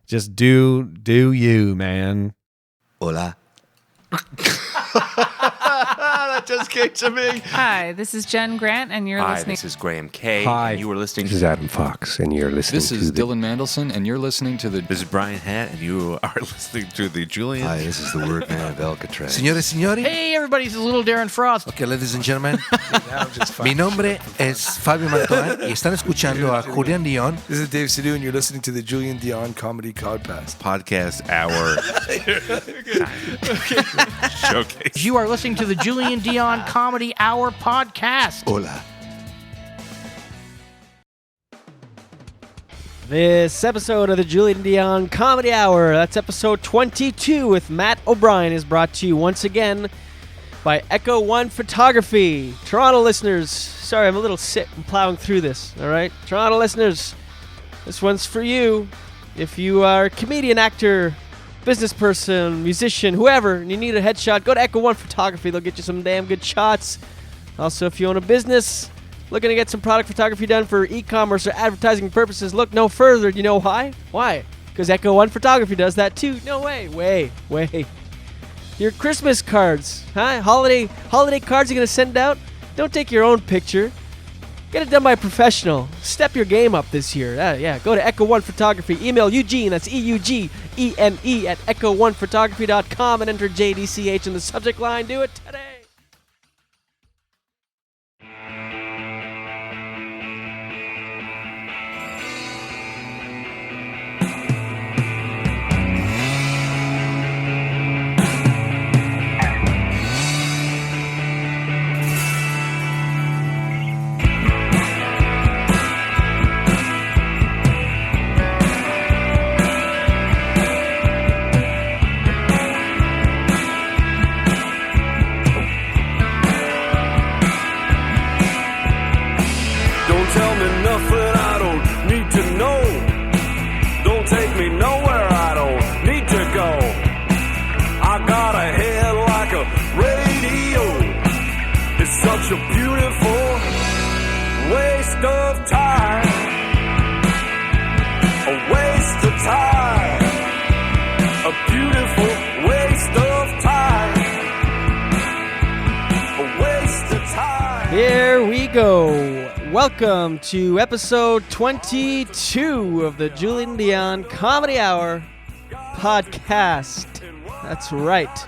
Just do you, man. Hola. That just came to me. Hi, this is Jen Grant, and you're Hi, listening. this is Graham K. Hi. And you were listening This is Adam Fox, and you're listening This to is the... Dylan Mandelson, and you're listening to the... This is Brian Hatt, and you are listening to the Julian. Hi, this is the word man of Alcatraz. Señores, signori. Hey, everybody, this is Little Darren Frost. Okay, ladies and gentlemen. Mi nombre es Fabio Mantoan y están escuchando a Julian Dion. This is Dave Sidhu, and you're listening to the Julian Dion Comedy Codcast. Podcast hour. Showcase. You are listening to the Julian Dion Comedy Hour podcast. Hola. This episode of the Julian Dion Comedy Hour, that's episode 22 with Matt O'Brien, is brought to you once again by Echo One Photography. Toronto listeners, sorry, I'm a little sick. I'm plowing through this, all right? Toronto listeners, this one's for you. If you are a comedian, actor, business person, musician, whoever, and you need a headshot, go to Echo One Photography. They'll get you some damn good shots. Also, if you own a business, looking to get some product photography done for e-commerce or advertising purposes, look no further. You know why? Why? Because Echo One Photography does that too. No way. Way. Your Christmas cards, huh? Holiday cards you're going to send out? Don't take your own picture. Get it done by a professional. Step your game up this year. Yeah, go to Echo One Photography. Email Eugene, that's EUGENE at echo1photography.com and enter JDCH in the subject line. Do it today. Here we go. Welcome to episode 22 of the Julian Dion Comedy Hour podcast. That's right.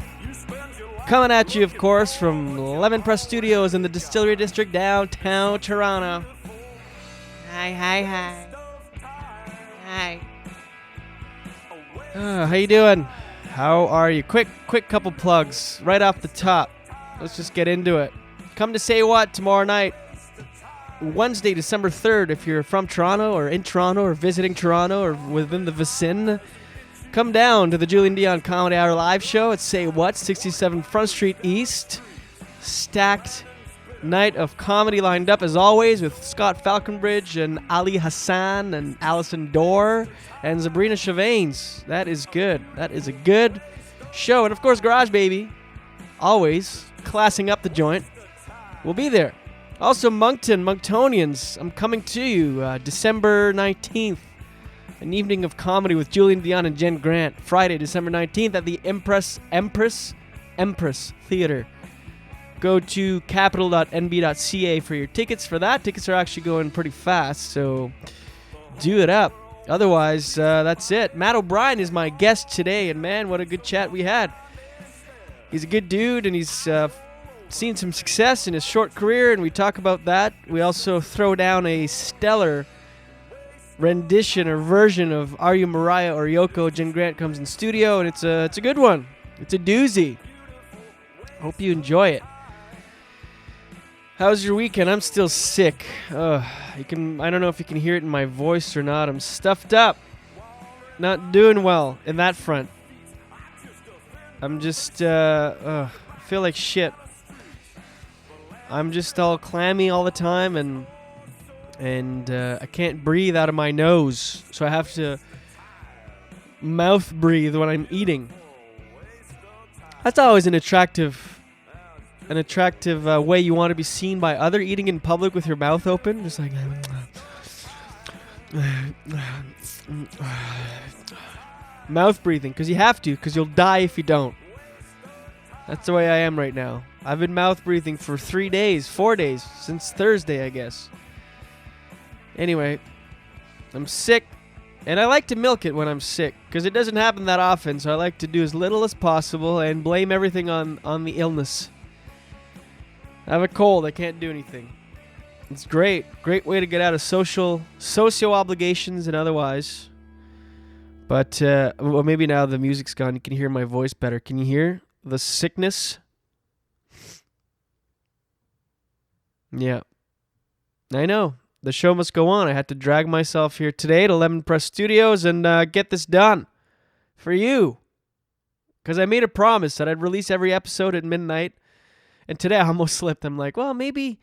Coming at you, of course, from Lemon Press Studios in the Distillery District, downtown Toronto. Hi. How you doing? How are you? Quick couple plugs right off the top. Let's just get into it. Come to Say What tomorrow night, Wednesday, December 3rd. If you're from Toronto or in Toronto or visiting Toronto or within the vicinity, come down to the Julian Dion Comedy Hour live show at Say What, 67 Front Street East. Stacked night of comedy lined up as always with Scott Falconbridge and Ali Hassan and Alison Dorr and Sabrina Chavanes. That is good. That is a good show. And of course, Garage Baby, always classing up the joint. We'll be there. Also, Monktonians, I'm coming to you December 19th. An evening of comedy with Julian Dion and Jen Grant. Friday, December 19th at the Empress Theater. Go to capital.nb.ca for your tickets for that. Tickets are actually going pretty fast, so do it up. Otherwise, that's it. Matt O'Brien is my guest today, and man, what a good chat we had. He's a good dude, and he's seen some success in his short career, and we talk about that. We also throw down a stellar rendition or version of Are You Mariah or Yoko? Jen Grant comes in studio, and it's a good one. It's a doozy. Hope you enjoy it. How's your weekend? I'm still sick. I don't know if you can hear it in my voice or not. I'm stuffed up. Not doing well in that front. I'm just I feel like shit. I'm just all clammy all the time, and I can't breathe out of my nose, so I have to mouth breathe when I'm eating. That's always an attractive way you want to be seen by other, eating in public with your mouth open, just like Mouth breathing, because you have to, because you'll die if you don't. That's the way I am right now. I've been mouth breathing for 4 days, since Thursday, I guess. Anyway, I'm sick, and I like to milk it when I'm sick, because it doesn't happen that often, so I like to do as little as possible and blame everything on the illness. I have a cold, I can't do anything. It's great. Great way to get out of socio obligations and otherwise. But, well, maybe now the music's gone, you can hear my voice better. Can you hear the sickness? Yeah. I know. The show must go on. I had to drag myself here today to Lemon Press Studios and get this done. For you. Because I made a promise that I'd release every episode at midnight. And today I almost slipped. I'm like, well, maybe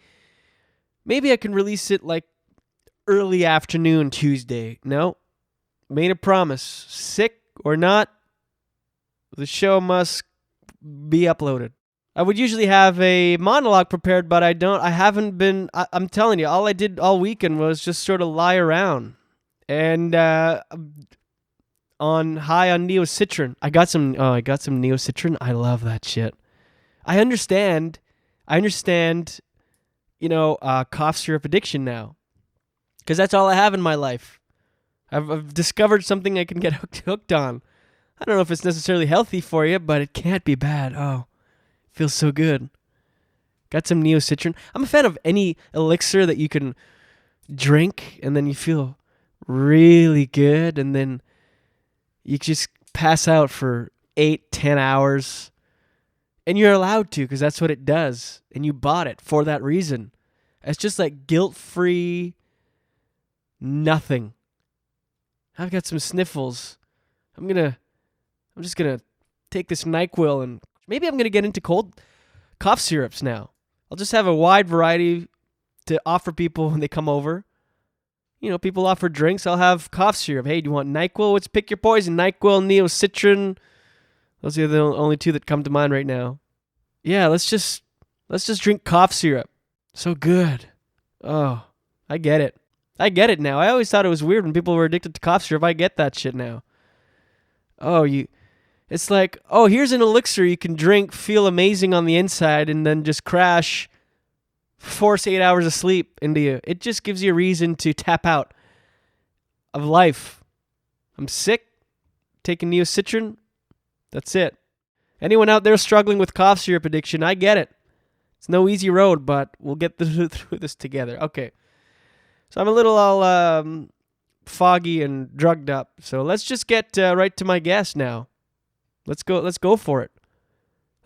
I can release it like early afternoon Tuesday. No. Made a promise. Sick or not, the show must be uploaded. I would usually have a monologue prepared, but I don't. I haven't been. I'm telling you, all I did all weekend was just sort of lie around and on Neocitrin. I got some Neocitrin. I love that shit. I understand. You know, cough syrup addiction now, because that's all I have in my life. I've discovered something I can get hooked on. I don't know if it's necessarily healthy for you, but it can't be bad. Oh, feels so good. Got some Neocitrin. I'm a fan of any elixir that you can drink, and then you feel really good, and then you just pass out for 8-10 hours. And you're allowed to, because that's what it does. And you bought it for that reason. It's just like guilt-free nothing. I've got some sniffles. I'm just gonna take this NyQuil, and maybe I'm gonna get into cold cough syrups now. I'll just have a wide variety to offer people when they come over. You know, people offer drinks. I'll have cough syrup. Hey, do you want NyQuil? Let's pick your poison. NyQuil, Neocitrin. Those are the only two that come to mind right now. Yeah, let's just drink cough syrup. So good. Oh, I get it. I get it now. I always thought it was weird when people were addicted to cough syrup. I get that shit now. Oh, it's like, oh, here's an elixir you can drink, feel amazing on the inside, and then just crash, force 8 hours of sleep into you. It just gives you a reason to tap out of life. I'm sick, taking Neocitrin. That's it. Anyone out there struggling with cough syrup addiction, I get it. It's no easy road, but we'll get through this together. Okay. So I'm a little all foggy and drugged up. So let's just get right to my guest now. Let's go for it.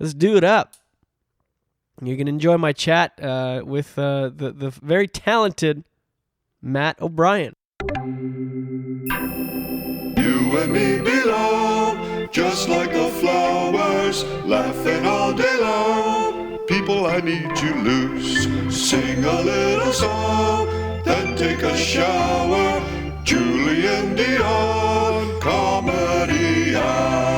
Let's do it up. You can enjoy my chat with the very talented Matt O'Brien. You and me belong, just like the flowers, laughing all day long. People, I need to loose, sing a little song, then take a shower. Julian Dion Comedy Hour.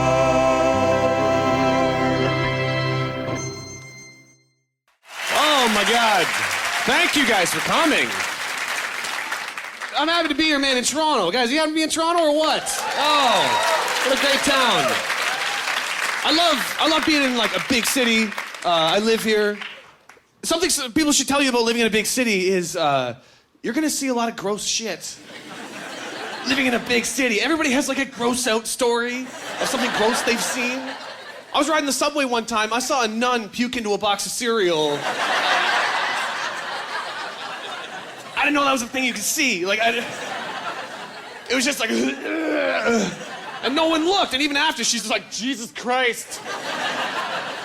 Oh my God. Thank you guys for coming. I'm happy to be here, man, in Toronto. Guys, you happy to be in Toronto or what? Oh, what a great town. I love being in like a big city. I live here. Something people should tell you about living in a big city is you're gonna see a lot of gross shit. Living in a big city. Everybody has like a gross out story of something gross they've seen. I was riding the subway one time. I saw a nun puke into a box of cereal. I didn't know that was a thing you could see. Like, it was just like, and no one looked. And even after, she's just like, Jesus Christ.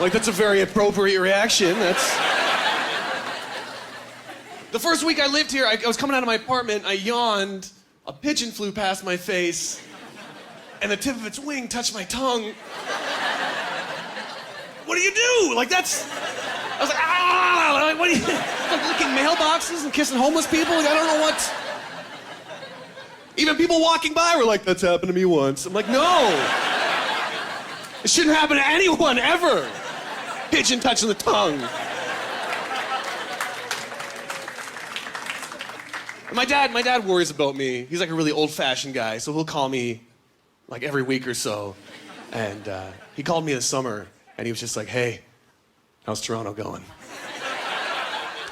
Like, that's a very appropriate reaction. The first week I lived here, I was coming out of my apartment, I yawned, a pigeon flew past my face, and the tip of its wing touched my tongue. What do you do? Like, I was like, ah! Like, what do you, like licking mailboxes and kissing homeless people? Like, I don't know what. Even people walking by were like, that's happened to me once. I'm like, no. It shouldn't happen to anyone, ever. Pigeon touching the tongue. My dad worries about me. He's like a really old-fashioned guy, so he'll call me like every week or so. And he called me this summer, and he was just like, hey, how's Toronto going?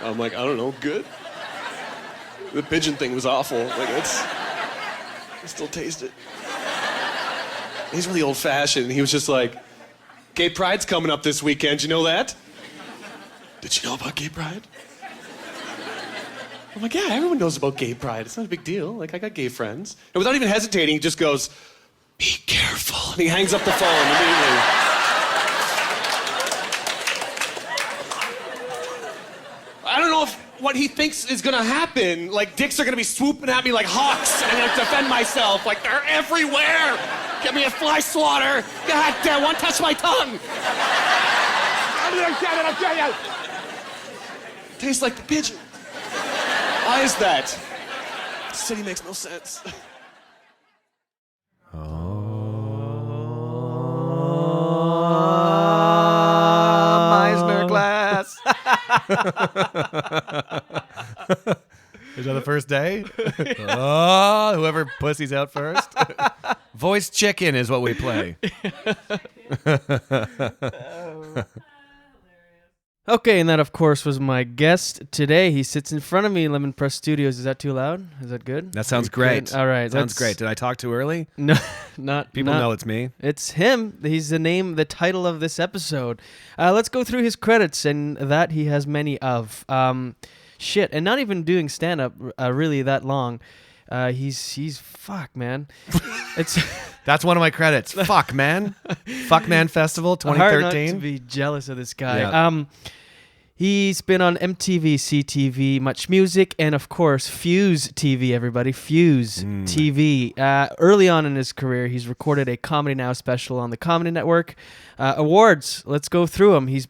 I'm like, I don't know, good. The pigeon thing was awful. Like, I still taste it. He's really old-fashioned, and he was just like, Gay Pride's coming up this weekend, you know that? Did you know about Gay Pride? I'm like, yeah, everyone knows about Gay Pride. It's not a big deal. Like, I got gay friends. And without even hesitating, he just goes, be careful. And he hangs up the phone immediately. I don't know if what he thinks is gonna happen, like dicks are gonna be swooping at me like hawks, and I'm gonna defend myself. Like, they're everywhere. Get me a fly swatter. God damn, one touch my tongue. Tastes like the pigeon. Why is that? This city makes no sense. Meisner glass. Is that the first day? Oh, whoever pussies out first. Voice chicken is what we play. Okay, and that, of course, was my guest today. He sits in front of me in Lemon Press Studios. Is that too loud? Is that good? That sounds Are you great. good? All right. Sounds great. Did I talk too early? No, not. People not- know it's me. It's him. He's the title of this episode. Let's go through his credits, and that he has many of. Shit, and not even doing stand-up really that long. He's fuck, man. It's That's one of my credits. Fuck, man. Fuck Man Festival hard not to 2013. be jealous of this guy. Yeah. He's been on MTV, CTV, Much Music, and of course Fuse TV. Everybody, Fuse TV. Early on in his career, he's recorded a Comedy Now special on the Comedy Network. Awards. Let's go through them. He's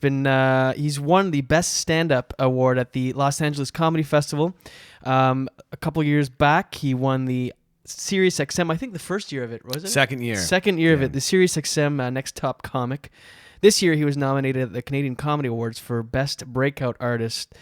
won the Best Stand-Up Award at the Los Angeles Comedy Festival. A couple years back, he won the Sirius XM. I think the first year of it, was it? Second year. Second year of it. The Sirius XM Next Top Comic. This year, he was nominated at the Canadian Comedy Awards for Best Breakout Artist.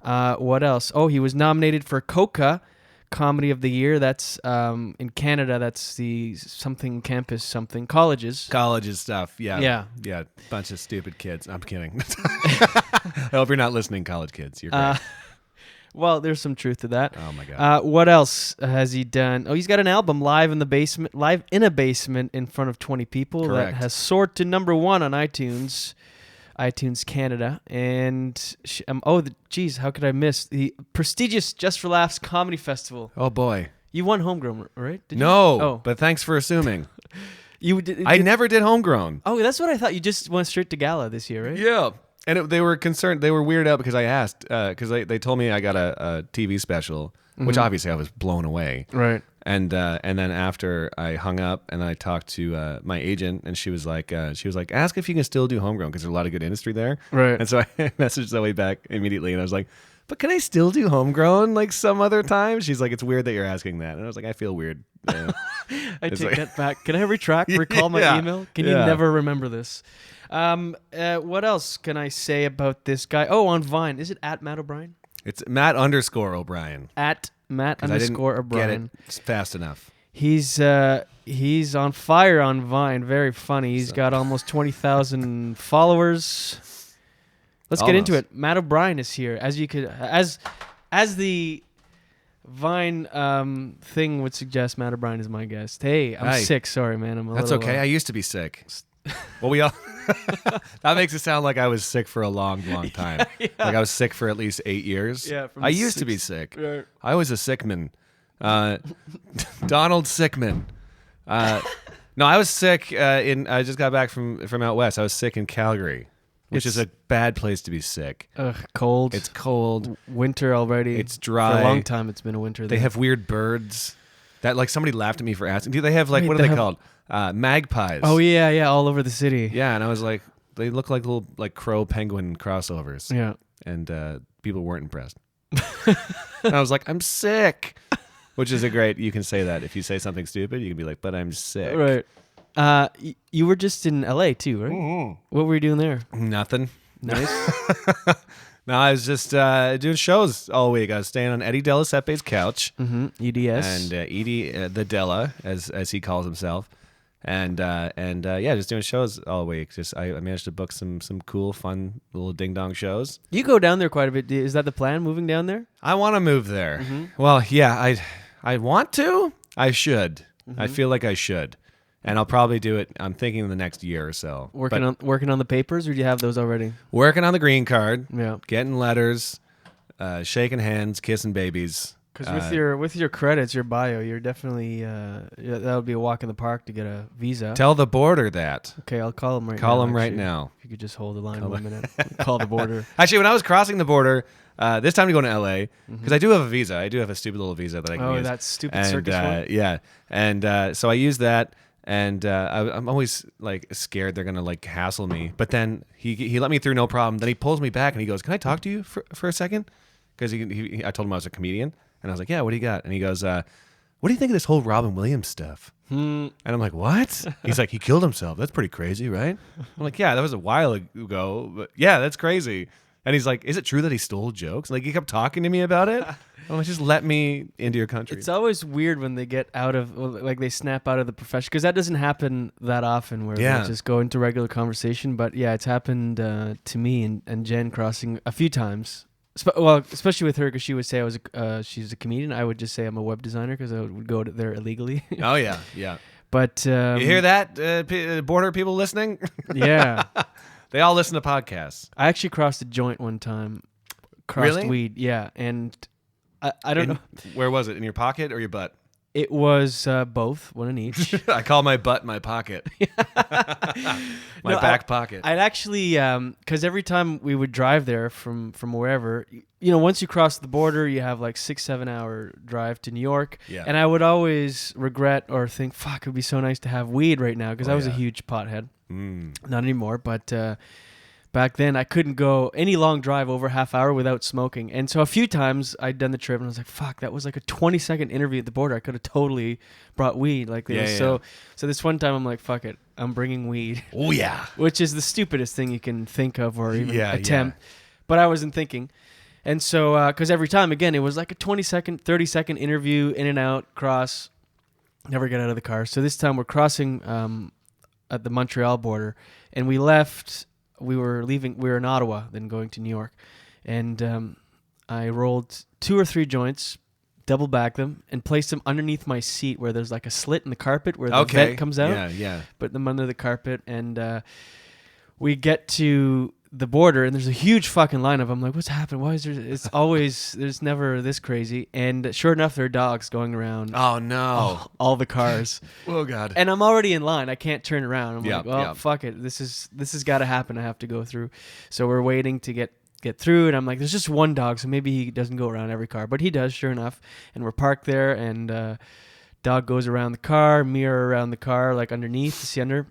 What else? Oh, he was nominated for COCA Comedy of the Year. That's in Canada. That's the something campus something colleges. Colleges stuff. Yeah. Yeah. Yeah. Bunch of stupid kids. I'm kidding. I hope you're not listening, college kids. You're great. Well, there's some truth to that. Oh my God. What else has he done? Oh, he's got an album live in a basement in front of 20 people. Correct. That has soared to number 1 on iTunes Canada. And geez, how could I miss the prestigious Just for Laughs Comedy Festival? Oh boy. You won Homegrown, right? Did you? No. Oh, But thanks for assuming. you did. I never did Homegrown. Oh, that's what I thought. You just went straight to gala this year, right? Yeah. And they were concerned. They were weirded out because I asked, because they told me I got a TV special, which obviously I was blown away. Right. And then after I hung up and I talked to my agent, and she was like, ask if you can still do Homegrown because there's a lot of good industry there. Right. And so I messaged Zoe back immediately, and I was like, but can I still do Homegrown like some other time? She's like, it's weird that you're asking that. And I was like, I feel weird. I It's take like- that back. Can I recall my Yeah. email? Can you Yeah. never remember this? What else can I say about this guy? Oh, on Vine. Is it at Matt O'Brien? It's Matt_O'Brien. At Matt 'Cause I didn't _O'Brien. get it fast enough. He's on fire on Vine. Very funny. He's got almost 20,000 followers. Let's get into Almost. it. Matt O'Brien is here. As the Vine thing would suggest, Matt O'Brien is my guest. Hey, I'm Hi. sick. Sorry, man. That's okay. I used to be sick. Well, we all. That makes it sound like I was sick for a long, long time. Like I was sick for at least 8 years. Yeah, from I used to be sick. I was a sickman. Donald Sickman. No, I was sick. I just got back from out west. I was sick in Calgary, which is a bad place to be sick. Ugh, cold. It's cold. Winter already. It's dry. For a long time, it's been a winter. They there. have weird birds. That like somebody laughed at me for asking. Do they have like Wait, what are they they have- called? Magpies. Oh yeah, all over the city. Yeah, and I was like, they look like little like crow penguin crossovers. Yeah. And people weren't impressed. And I was like, I'm sick. Which is a great, you can say that. If you say something stupid, you can be like, but I'm sick. Right. You were just in LA too, right? Mm-hmm. What were you doing there? Nothing. Nice. No, I was just doing shows all week. I was staying on Eddie Delasepe's couch. EDS. And Edie, the Della, as he calls himself. Yeah, just doing shows all week. Just I managed to book some cool, fun little ding dong shows. You go down there quite a bit. Is that the plan? Moving down there? I want to move there. Well, yeah, I want to. I should. I feel like I should, and I'll probably do it. I'm thinking in the next year or so. Working on the papers, or do you have those already? Working on the green card. Yeah, getting letters, shaking hands, kissing babies. Because with your credits, your bio, you're definitely that would be a walk in the park to get a visa. Tell the border that. Okay, I'll call him right now. Call him right now. If you could just hold the line 1 minute. Call the border. Actually, when I was crossing the border, this time to go to LA, because I do have a visa. I do have a stupid little visa that I can use. Oh, that stupid circus one. Yeah, and so I use that, and I'm always like scared they're gonna like hassle me. But then he let me through no problem. Then he pulls me back and he goes, "Can I talk to you for a second?" Because I told him I was a comedian. And I was like, yeah, what do you got? And he goes, what do you think of this whole Robin Williams stuff? And I'm like, what? He's like, he killed himself. That's pretty crazy, right? I'm like, yeah, that was a while ago. But yeah, that's crazy. And he's like, is it true that he stole jokes? Like, he kept talking to me about it. I'm like, just let me into your country. It's always weird when they get out of, like, they snap out of the profession. Because that doesn't happen that often where they just go into regular conversation. But yeah, it's happened to me and Jen crossing a few times. Well, especially with her, because she would say she's a comedian. I would just say I'm a web designer because I would go there illegally. Oh yeah. But you hear that, border people listening? Yeah, they all listen to podcasts. I actually crossed a joint one time. Crossed weed, yeah, and I don't know. Where was it? In your pocket or your butt? It was both, one in each. I call my butt my pocket. My back pocket. I'd actually, because every time we would drive there from wherever, once you cross the border, you have like 6-7 hour drive to New York. Yeah. And I would always regret or think, fuck, it would be so nice to have weed right now, because I was a huge pothead. Not anymore, but back then I couldn't go any long drive over half hour without smoking. And so a few times I'd done the trip and I was like, fuck, that was like a 20-second interview at the border. I could have totally brought weed like this. So this one time I'm like, fuck it, I'm bringing weed. Oh yeah. Which is the stupidest thing you can think of or even attempt. But I wasn't thinking. And so, because every time, again, it was like a 20-second, 30-second interview, in and out, cross, never get out of the car. So this time we're crossing at the Montreal border, and we left. We were in Ottawa, then going to New York. And I rolled 2 or 3 joints, double backed them, and placed them underneath my seat where there's like a slit in the carpet where the vent comes out. Yeah. Put them under the carpet, and we get to the border, and there's a huge fucking line of them. I'm like, what's happening? Why is there? It's always, there's never this crazy. And sure enough, there are dogs going around. Oh no! All the cars. Oh god! And I'm already in line. I can't turn around. I'm like, well, fuck it. This has got to happen. I have to go through. So we're waiting to get through, and I'm like, there's just one dog, so maybe he doesn't go around every car, but he does, sure enough. And we're parked there, and dog goes around the car, mirror around the car, like underneath to see under.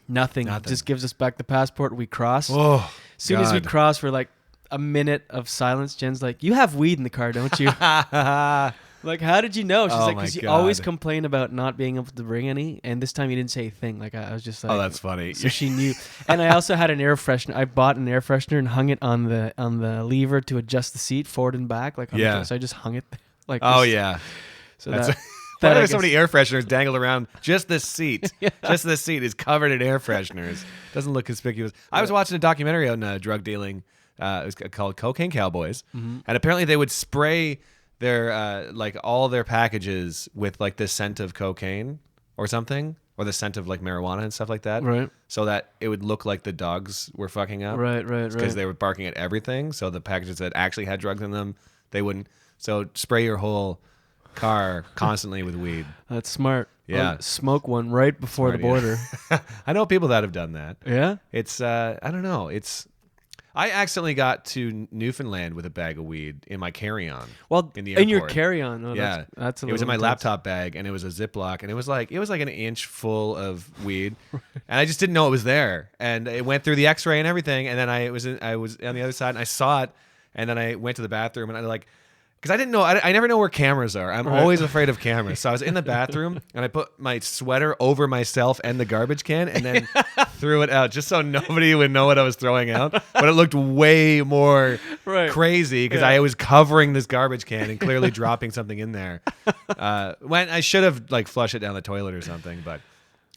Nothing. Just gives us back the passport. We cross. Oh, as soon as we cross, we're like a minute of silence. Jen's like, "You have weed in the car, don't you?" Like, how did you know? She's like, because you always complain about not being able to bring any, and this time you didn't say a thing. Like, I was just like, oh, that's funny. So she knew. And I also had an air freshener. I bought an air freshener and hung it on the lever to adjust the seat forward and back. Like, so I just hung it like. Oh yeah. So that's why there's so many air fresheners dangled around? Just this seat. Just this seat is covered in air fresheners. Doesn't look conspicuous. I was watching a documentary on drug dealing. It was called Cocaine Cowboys. Mm-hmm. And apparently they would spray their like all their packages with like the scent of cocaine or something, or the scent of like marijuana and stuff like that. Right. So that it would look like the dogs were fucking up. Right. Because they were barking at everything. So the packages that actually had drugs in them, they wouldn't. So spray your whole car constantly with weed. That's smart. Yeah. Smoke one right before the border. Yeah. I know people that have done that. Yeah. It's I don't know. I accidentally got to Newfoundland with a bag of weed in my carry-on. Well, in the airport. In your carry-on. Oh, yeah, that's a it was in my intense. laptop bag, and it was a Ziploc, and it was like an inch full of weed, and I just didn't know it was there, and it went through the X-ray and everything, and then I was on the other side, and I saw it, and then I went to the bathroom, and I like. Because I didn't know, I never know where cameras are. I'm always afraid of cameras. So I was in the bathroom, and I put my sweater over myself and the garbage can, and then threw it out just so nobody would know what I was throwing out. But it looked way more crazy because I was covering this garbage can and clearly dropping something in there. When I should have like flushed it down the toilet or something, but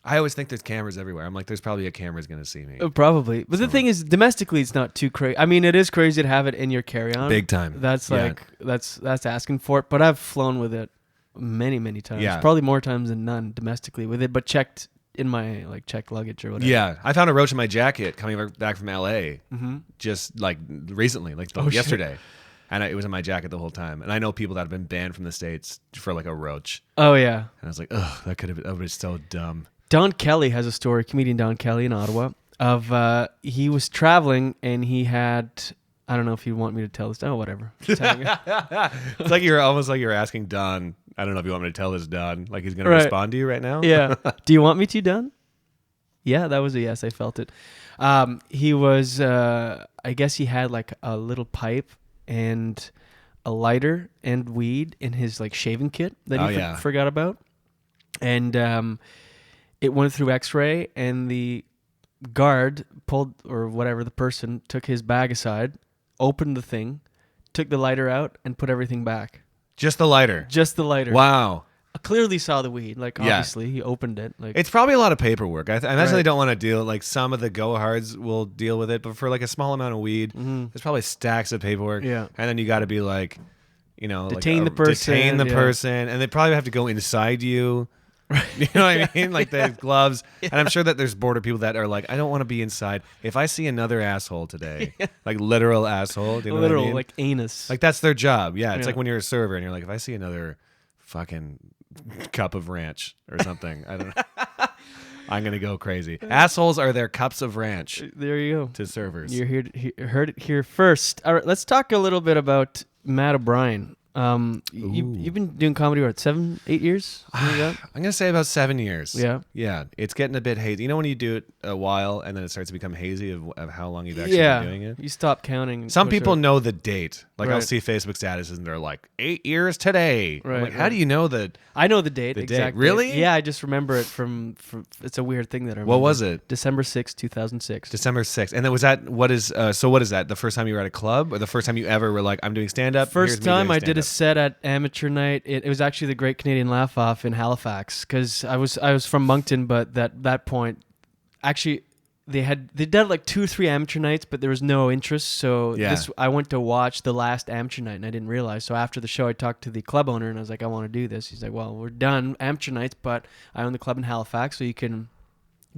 I always think there's cameras everywhere. I'm like, there's probably a camera's gonna see me. Probably. But the thing is, domestically, it's not too crazy. I mean, it is crazy to have it in your carry-on. Big time. That's Yeah. like that's asking for it. But I've flown with it many times. Yeah. Probably more times than none domestically with it, but checked in my checked luggage or whatever. Yeah, I found a roach in my jacket coming back from LA, just like recently, like Oh, shit. yesterday, and it was in my jacket the whole time. And I know people that have been banned from the States for like a roach, Oh yeah. and I was like, ugh, that was so dumb. Don Kelly has a story, comedian Don Kelly in Ottawa, of he was traveling and he had, I don't know if you want me to tell this. Oh, whatever. Just telling you. It's like you're almost like you're asking Don. I don't know if you want me to tell this, Don. Like he's gonna Right. respond to you right now. Yeah. Do you want me to, Don? Yeah, that was a yes. I felt it. He was, I guess he had like a little pipe and a lighter and weed in his like shaving kit that he forgot about. And it went through X-ray, and the guard pulled, or whatever, the person took his bag aside, opened the thing, took the lighter out, and put everything back. Just the lighter. Just the lighter. Wow. I clearly saw the weed. Like, Yeah. obviously, he opened it. Like, It's probably a lot of paperwork. I imagine Right. they don't want to deal, like some of the go-hards will deal with it, but for like a small amount of weed, there's probably stacks of paperwork. Mm-hmm. Yeah. And then you got to be like, you know, Detain like, the person, Detain the yeah. person. And they probably have to go inside you. You know what I mean? Like the gloves. And I'm sure that there's border people that are like, I don't want to be inside. If I see another asshole today, like literal asshole, do you know literal, what I mean? like anus. Like that's their job. Yeah. It's Yeah. like when you're a server and you're like, if I see another fucking cup of ranch or something, I don't know. I'm going to go crazy. Assholes are their cups of ranch There you go. to servers. You're heard it here first. All right, let's talk a little bit about Matt O'Brien. You've been doing comedy what, 7, 8 years? Something like that? I'm gonna say about 7 years. Yeah. Yeah. It's getting a bit hazy. You know when you do it a while and then it starts to become hazy of how long you've actually been doing it? You stop counting. and Some push people it. know the date. Like I'll Right. see Facebook statuses and they're like 8 years today. I'm Right, like, how right. do you know that? I know the date. The date. exactly. Really? Yeah, I just remember it from it's a weird thing that I remember. What was it? December 6th, 2006. December 6th. And then was that what is that? The first time you were at a club or the first time you ever were like, I'm doing stand up? First time I did a set at Amateur Night. It was actually the Great Canadian Laugh Off in Halifax because I was from Moncton, but that point, actually, they did like 2 or 3 amateur nights, but there was no interest. So Yeah. I went to watch the last amateur night, and I didn't realize. So after the show, I talked to the club owner, and I was like, I want to do this. He's like, well, we're done amateur nights, but I own the club in Halifax, so you can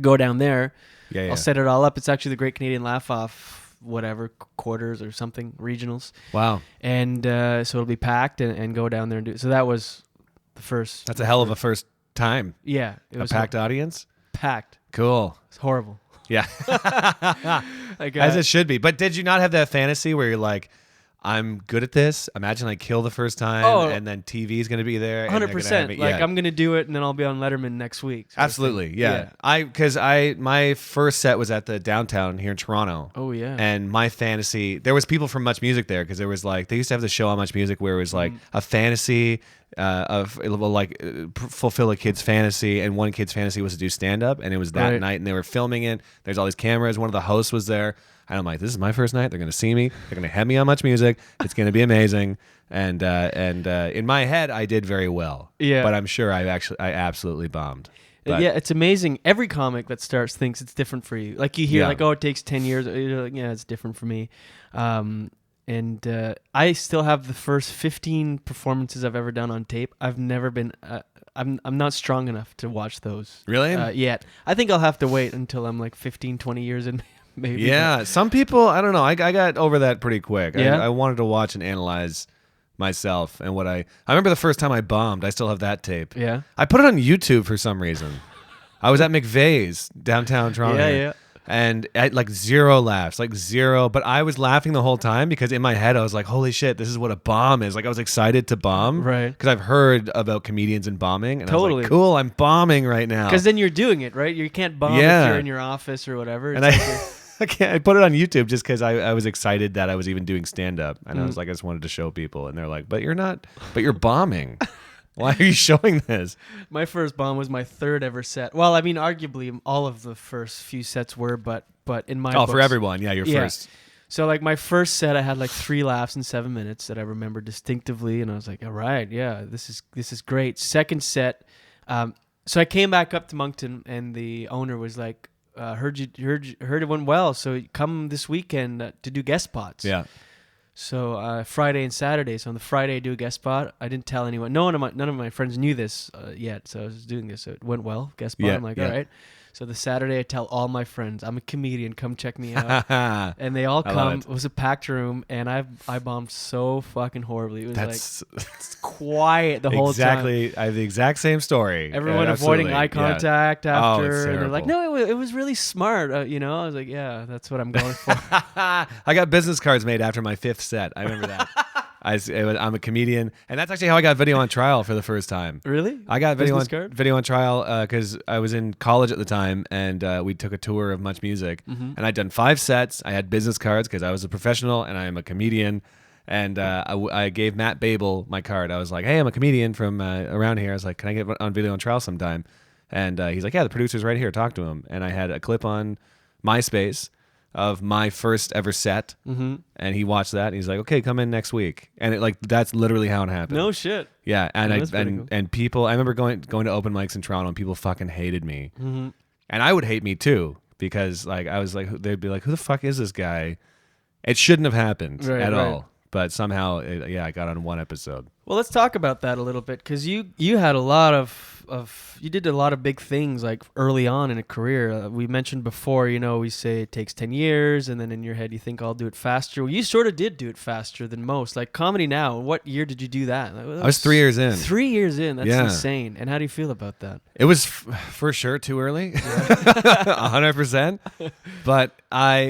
go down there. Yeah. I'll set it all up. It's actually the Great Canadian Laugh Off, whatever, quarters or something, regionals. Wow. And so it'll be packed and go down there and do it. So that was the first. That's a hell of a first time. Yeah. It A was packed audience? packed. Cool. It's horrible. Yeah. Like, As it should be. But did you not have that fantasy where you're like, I'm good at this. Imagine I kill the first time, Oh. and then TV is going to be there. and they're gonna have 100%. me- Like, yeah. I'm going to do it, and then I'll be on Letterman next week. sort of Absolutely, thing. yeah. My first set was at the downtown here in Toronto. Oh, yeah. And my fantasy, there was people from Much Music there because there was like they used to have the show on Much Music where it was like a fantasy of it will like fulfill a kid's fantasy, and one kid's fantasy was to do stand up, and it was that Right. night, and they were filming it. There's all these cameras. One of the hosts was there. And I'm like, this is my first night. They're going to see me. They're going to have me on Much Music. It's going to be amazing. And in my head, I did very well. Yeah. But I'm sure I absolutely bombed. But Yeah, it's amazing. Every comic that starts thinks it's different for you. Like you hear, Yeah. like, oh, it takes 10 years. You're like, yeah, it's different for me. And I still have the first 15 performances I've ever done on tape. I've never been. I'm not strong enough to watch those. Really? Yet. I think I'll have to wait until I'm like 15, 20 years in. Maybe. Yeah, some people, I don't know. I got over that pretty quick. Yeah? I wanted to watch and analyze myself and what I remember the first time I bombed. I still have that tape. Yeah. I put it on YouTube for some reason. I was at McVeigh's downtown Toronto. Yeah, yeah. And I had like 0 laughs, like 0. But I was laughing the whole time because in my head I was like, holy shit, this is what a bomb is. Like I was excited to bomb. Right. Because I've heard about comedians and bombing. And I was Totally. like, cool, I'm bombing right now. Because then you're doing it, right? You can't bomb Yeah. if you're in your office or whatever. And I put it on YouTube just because I was excited that I was even doing stand up, and I was like, I just wanted to show people, and they're like, but you're bombing. Why are you showing this? My first bomb was my 3rd ever set. Well, I mean, arguably all of the first few sets were, but in my Oh, for books- everyone, yeah, your Yeah. first. So like my first set, I had like 3 laughs in 7 minutes that I remember distinctively, and I was like, all right, yeah, this is great. Second set, So I came back up to Moncton, and the owner was like, heard it went well, so come this weekend to do guest spots. Yeah. So Friday and Saturday. So on the Friday I do a guest spot. I didn't tell anyone. None of my friends knew this yet. So I was doing this. So it went well. Guest spot. Yeah, I'm like, yeah. all right. So the Saturday I tell all my friends, I'm a comedian. Come check me out. And they all I love come. it. It was a packed room, and I bombed so fucking horribly. It was That's it's quiet the whole time. exactly. I have the exact same story. Everyone Absolutely. avoiding eye Yeah. contact after. it's And they're like, terrible. no, it was really smart. I was like, yeah, that's what I'm going for. I got business cards made after my 5th set. I remember that. I'm a comedian, and that's actually how I got video on trial for the first time. Really? I got Business card? video on trial because I was in college at the time, and we took a tour of Much Music, and I'd done 5 sets. I had business cards because I was a professional and I am a comedian. And I gave Matt Babel my card. I was like, hey, I'm a comedian from around here. I was like, can I get on video on trial sometime? And he's like, yeah, the producer's right here. Talk to him. And I had a clip on MySpace of my first ever set, and he watched that, and he's like, okay, come in next week. And that's literally how it happened. No shit. Yeah, and Oh, that's pretty cool. and people, I remember going to open mics in Toronto, and people fucking hated me, and I would hate me too, because I was like, they'd be like, who the fuck is this guy? It shouldn't have happened at all, but somehow, I got on one episode. Well, let's talk about that a little bit, because you had a lot of you did a lot of big things like early on in a career. We mentioned before, we say it takes 10 years, and then in your head you think I'll do it faster. Well, you sort of did do it faster than most. Like Comedy Now, what year did you do that? I was 3 years in. 3 years in, that's Yeah. insane. And how do you feel about that? It was for sure too early, 100%. But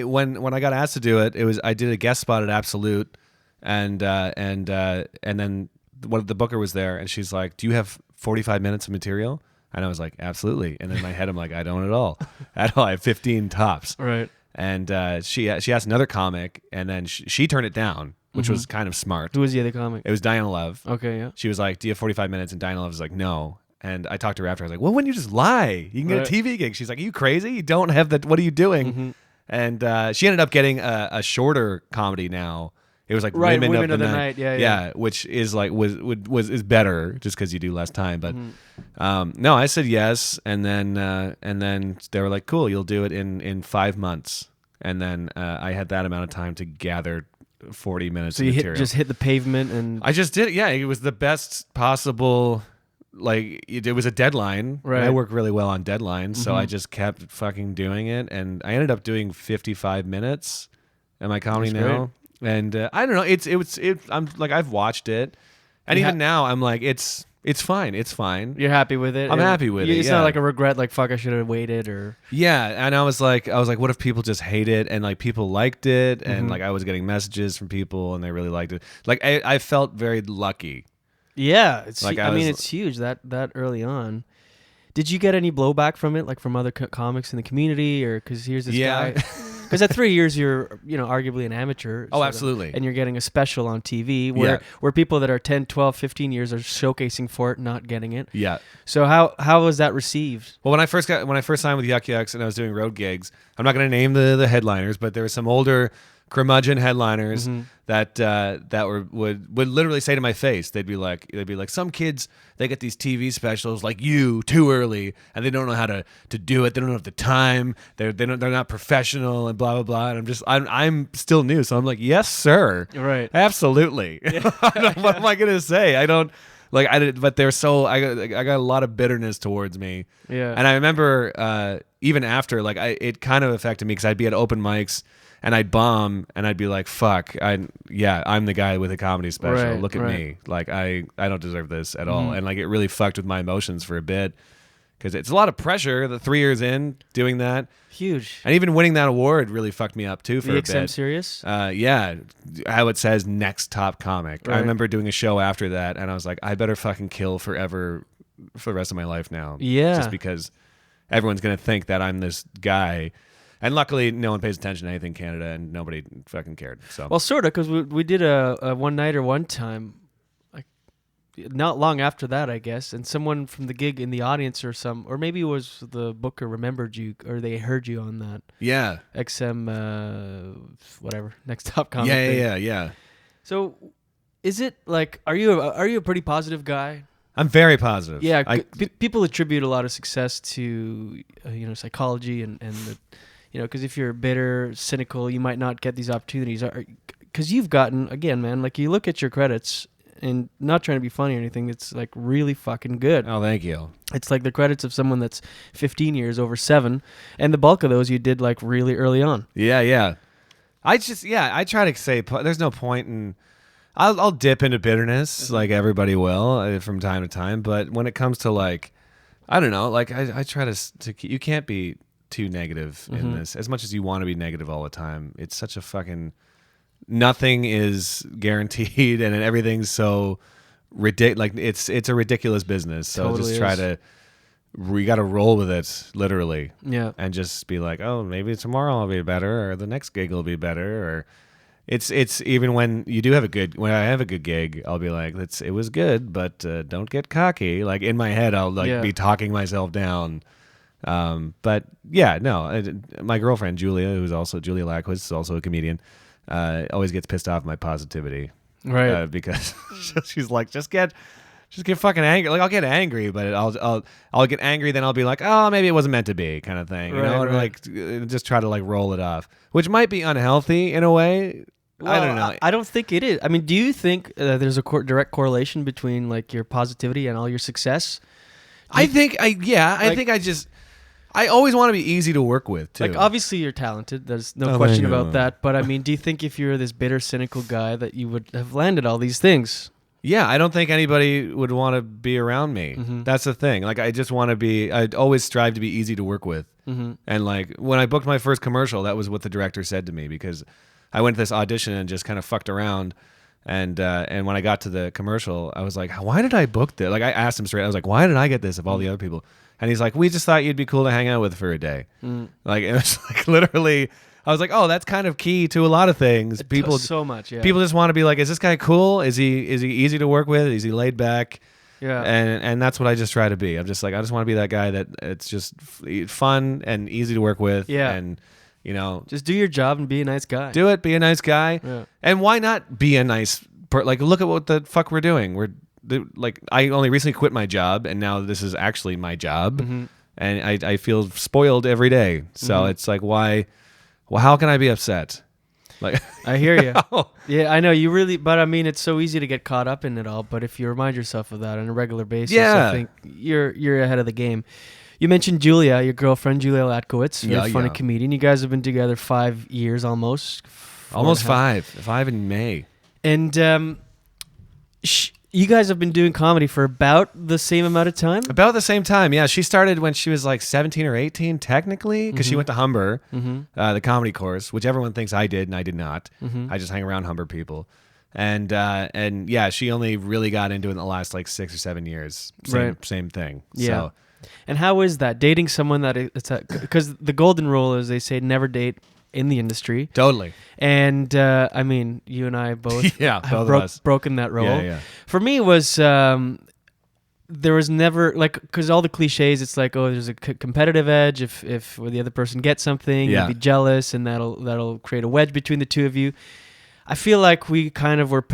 when I got asked to do it, I did a guest spot at Absolute, and then the booker was there, and she's like, "Do you have 45 minutes of material?" And I was like, "Absolutely." And in my head, I'm like, "I don't at all. At all. I have 15 tops." Right. And she asked another comic, and then she turned it down, which was kind of smart. Who was the other comic? It was Diana Love. Okay, yeah. She was like, "Do you have 45 minutes?" And Diana Love was like, "No." And I talked to her after. I was like, "Well, when you just lie, you can get a TV gig." She's like, "Are you crazy? You don't have that. What are you doing?" And she ended up getting a shorter Comedy Now. It was like Women of the Night. Yeah, which is like is better just because you do less time. But no, I said yes, and then they were like, "Cool, you'll do it in 5 months." And then I had that amount of time to gather 40 minutes. So of you material. just hit the pavement, and I just did it. Yeah, it was the best possible. Like it was a deadline. Right. And I work really well on deadlines, so I just kept fucking doing it, and I ended up doing 55 minutes at my Comedy That's Now. And I don't know. I'm like, I've watched it, and even now I'm like, it's fine. It's fine. you're happy with it. I'm and happy with it. It's Yeah. not like a regret, like fuck, I should have waited, or Yeah, and I was like, what if people just hate it, and like people liked it, and like I was getting messages from people, and they really liked it. Like I felt very lucky. yeah. It's Like, I I mean, was- it's huge that early on. Did you get any blowback from it, like from other comics in the community, or because here's this Yeah. guy? Because at 3 years you're arguably an amateur. Oh, sort of, absolutely. and you're getting a special on TV where people that are 10, 12, 15 years are showcasing for it, not getting it. Yeah. So how was that received? Well, when I first signed with Yuck Yucks and I was doing road gigs, I'm not going to name the headliners, but there were some older curmudgeon headliners that would literally say to my face, they'd be like, some kids, they get these TV specials like you too early, and they don't know how to do it. They don't have the time. They're not professional, and blah blah blah. And I'm still new, so I'm like, yes, sir, Right. absolutely. What am I going to say? I don't. Like I did, but I got a lot of bitterness towards me. Yeah. And I remember even after, like it kind of affected me because I'd be at open mics and I'd bomb and I'd be like, "Fuck, I'm the guy with a comedy special. Right, Look at right. me. Like I don't deserve this at all." And like it really fucked with my emotions for a bit because it's a lot of pressure. The 3 years in doing that. Huge. And even winning that award really fucked me up too for a VXM bit. serious? Yeah, how it says next top comic. I Right. remember doing a show after that, and I was like, I better fucking kill forever for the rest of my life now. Yeah. just because everyone's gonna think that I'm this guy. And luckily, no one pays attention to anything in Canada, and nobody fucking cared. So Well, sort of, because we did a one-nighter one time, like not long after that, I guess, and someone from the gig in the audience or maybe it was the booker remembered you, or they heard you on that yeah, XM, whatever, next top comic thing. yeah. So, is it like, are you a pretty positive guy? I'm very positive. Yeah, people attribute a lot of success to psychology and the, because if you're bitter, cynical, you might not get these opportunities. Because you've gotten, again, man, like you look at your credits, and not trying to be funny or anything, it's like really fucking good. Oh, thank you. It's like the credits of someone that's 15 years over 7, and the bulk of those you did like really early on. Yeah. I try to say there's no point in. I'll dip into bitterness like everybody will from time to time, but when it comes to like, I don't know, like I try to you can't be too negative in this as much as you want to be negative all the time. It's such a fucking nothing is guaranteed, and everything's so ridiculous. Like it's a ridiculous business. So Totally just try to. We got to roll with it, literally. Yeah. And just be like, oh, maybe tomorrow will be better, or the next gig will be better, or it's even when you do have when I have a good gig, I'll be like, it was good, but don't get cocky. Like in my head, I'll be talking myself down. But yeah, no, my girlfriend Julia, Julia Lackwitz, is also a comedian, always gets pissed off at my positivity, right? Because she's like, just get fucking angry. Like I'll get angry, but I'll get angry. Then I'll be like, oh, maybe it wasn't meant to be, kind of thing. You know, and like just try to like roll it off, which might be unhealthy in a way. Well, I don't know. I don't think it is. I mean, do you think there's a direct correlation between like your positivity and all your success? I think I always want to be easy to work with too. Like obviously you're talented. There's no question about that. But I mean, do you think if you're this bitter, cynical guy that you would have landed all these things? Yeah, I don't think anybody would want to be around me. That's the thing. Like, I just want to be. I'd always strive to be easy to work with. And like when I booked my first commercial, that was what the director said to me, because I went to this audition and just kind of fucked around. And when I got to the commercial, I was like, why did I book this? Like I asked him straight. I was like, why did I get this of all the other people? And he's like, we just thought you'd be cool to hang out with for a day. Like it was like literally. I was like, oh, that's kind of key to a lot of things. People so much, yeah. People just want to be like, is this guy cool? Is he easy to work with? Is he laid back? Yeah. And that's what I just try to be. I'm just like, I just want to be that guy that it's just fun and easy to work with. Yeah. And just do your job and be a nice guy. Do it. Be a nice guy. Yeah. And why not be a nice like look at what the fuck we're doing. Like I only recently quit my job, and now this is actually my job, and I feel spoiled every day. So it's like, why? Well, how can I be upset? Like I hear you. Yeah, I know you really, but I mean, it's so easy to get caught up in it all. But if you remind yourself of that on a regular basis, I think you're ahead of the game. You mentioned Julia, your girlfriend, Julia Latkowitz, very funny comedian. You guys have been together 5 years almost. Almost 5. 5 in May. And you guys have been doing comedy for about the same amount of time? About the same time, yeah. She started when she was like 17 or 18, technically, because she went to Humber, the comedy course, which everyone thinks I did, and I did not. I just hang around Humber people. And yeah, she only really got into it in the last like 6 or 7 years. Same thing. Yeah. So. And how is that? Dating someone that it's because the golden rule is they say never date in the industry. Totally. And I mean, you and I both have broken that rule. Yeah. For me, it was there was never like, because all the cliches, it's like, oh, there's a competitive edge. If the other person gets something, you'll be jealous, and that'll create a wedge between the two of you. I feel like we kind of were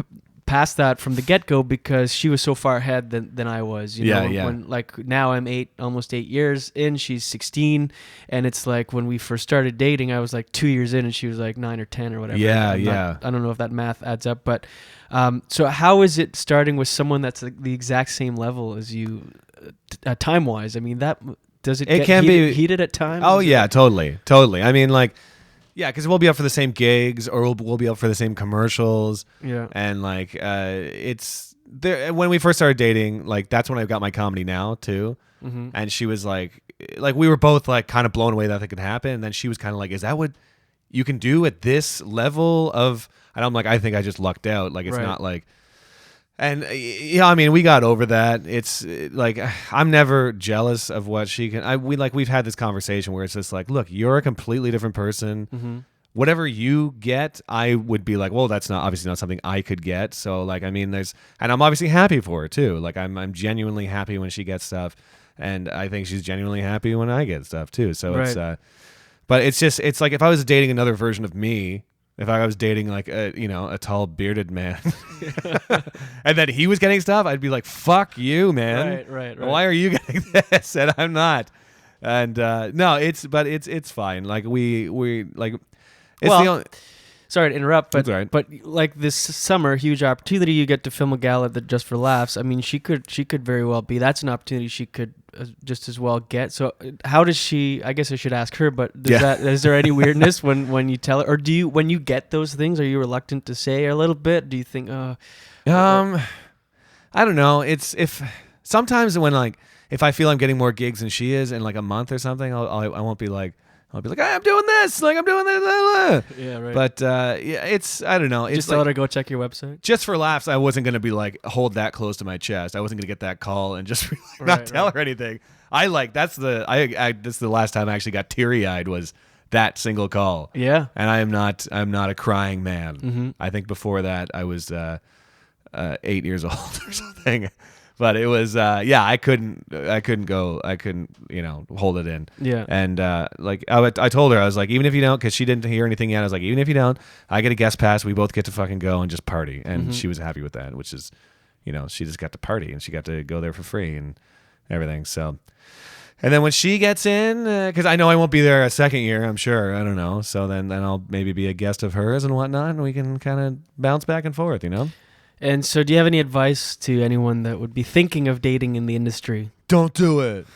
past that from the get-go, because she was so far ahead than I was. You know, when like now I'm almost 8 years in, she's 16, and it's like when we first started dating, I was like 2 years in and she was like 9 or 10 or whatever. I don't know if that math adds up, but so how is it starting with someone that's the exact same level as you time-wise? I mean, does it get heated at times? Oh yeah, totally. I mean, like, yeah, because we'll be up for the same gigs, or we'll be up for the same commercials. Yeah, and like it's there. When we first started dating, like that's when I got my comedy now too. And she was like we were both like kind of blown away that could happen. And then she was kind of like, "Is that what you can do at this level of?" And I'm like, "I think I just lucked out. Like it's not like." And yeah, I mean, we got over that. It's like I'm never jealous of what she can. We've had this conversation where it's just like, look, you're a completely different person. Whatever you get, I would be like, well, that's obviously not something I could get. So like, I mean, and I'm obviously happy for her too. Like I'm genuinely happy when she gets stuff, and I think she's genuinely happy when I get stuff too. So it's, but it's like if I was dating another version of me, If I was dating like a tall bearded man, and then he was getting stuff, I'd be like, "Fuck you, man! Right. Why are you getting this and I'm not?" And no, it's fine. Like we like it's Well, the only. Sorry to interrupt, but That's all right. but like this summer, huge opportunity you get to film a gala that Just for Laughs. I mean, she could very well be. That's an opportunity she could just as well get. So how does she? I guess I should ask her. But is there any weirdness when you tell her, or do you when you get those things? Are you reluctant to say a little bit? Do you think? I don't know. It's if sometimes when like if I feel I'm getting more gigs than she is in like a month or something, I won't be like. I'll be like, I'm doing this, like I'm doing this. Yeah, right. But it's I don't know. It's just like, let her go check your website. Just for laughs, I wasn't gonna be like hold that close to my chest. I wasn't gonna get that call and just not tell her anything. That's the last time I actually got teary eyed was that single call. Yeah. And I'm not a crying man. Mm-hmm. I think before that I was 8 years old or something. But it was I couldn't hold it in. Yeah. And like I told her, I was like, even if you don't, because she didn't hear anything yet, I was like, even if you don't, I get a guest pass, we both get to fucking go and just party. And she was happy with that, which is, she just got to party and she got to go there for free and everything. So, and then when she gets in, because I know I won't be there a second year, I'm sure, I don't know. So then I'll maybe be a guest of hers and whatnot, and we can kind of bounce back and forth, And so, do you have any advice to anyone that would be thinking of dating in the industry? Don't do it.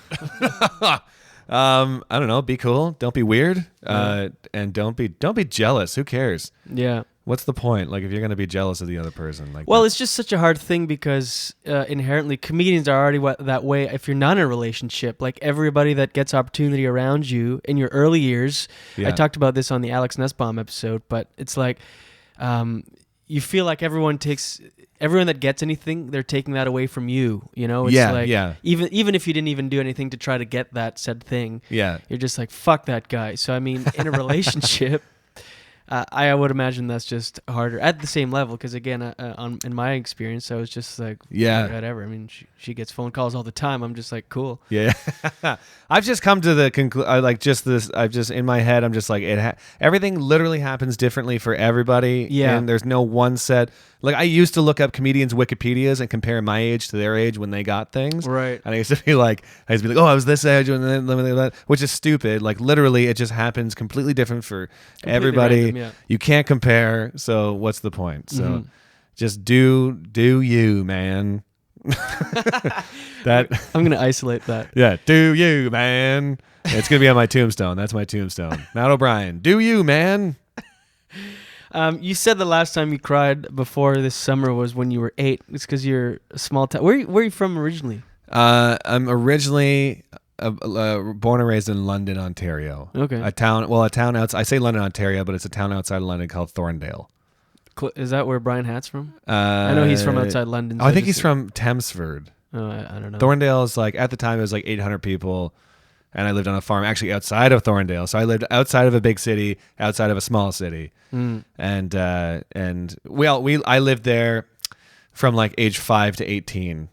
I don't know. Be cool. Don't be weird. And don't be jealous. Who cares? Yeah. What's the point? Like, if you're gonna be jealous of the other person, like. Well, it's just such a hard thing because inherently comedians are already that way. If you're not in a relationship, like everybody that gets opportunity around you in your early years, I talked about this on the Alex Nussbaum episode, but it's like. You feel like everyone that gets anything, they're taking that away from you. It's Even if you didn't even do anything to try to get that said thing, you're just like, fuck that guy. So I mean, in a relationship, I would imagine that's just harder at the same level. Because again, in my experience, I was just like, whatever. I mean, she gets phone calls all the time. I'm just like, cool. Yeah. I've just come to the conclusion. I've just in my head. I'm just like everything literally happens differently for everybody. Yeah. And there's no one set. Like I used to look up comedians' Wikipedias and compare my age to their age when they got things. Right. And I used to be like, oh, I was this age and then that, which is stupid. Like literally, it just happens completely different for everybody. Random, yeah. You can't compare. So what's the point? So just do you, man. That I'm gonna isolate that. Yeah, do you, man? It's gonna be on my tombstone. That's my tombstone. Matt O'Brien, do you, man? You said the last time you cried before this summer was when you were 8. It's because you're a small town. Where are you from originally? I'm originally born and raised in London, Ontario. Okay. A town outside. I say London, Ontario, but it's a town outside of London called Thorndale. Is that where Brian Hatt's from? I know he's from outside London. So I think he's from Thamesford. Oh, I don't know. Thorndale is like, at the time, it was like 800 people, and I lived on a farm actually outside of Thorndale. So I lived outside of a big city, outside of a small city. And I lived there from like age 5 to 18.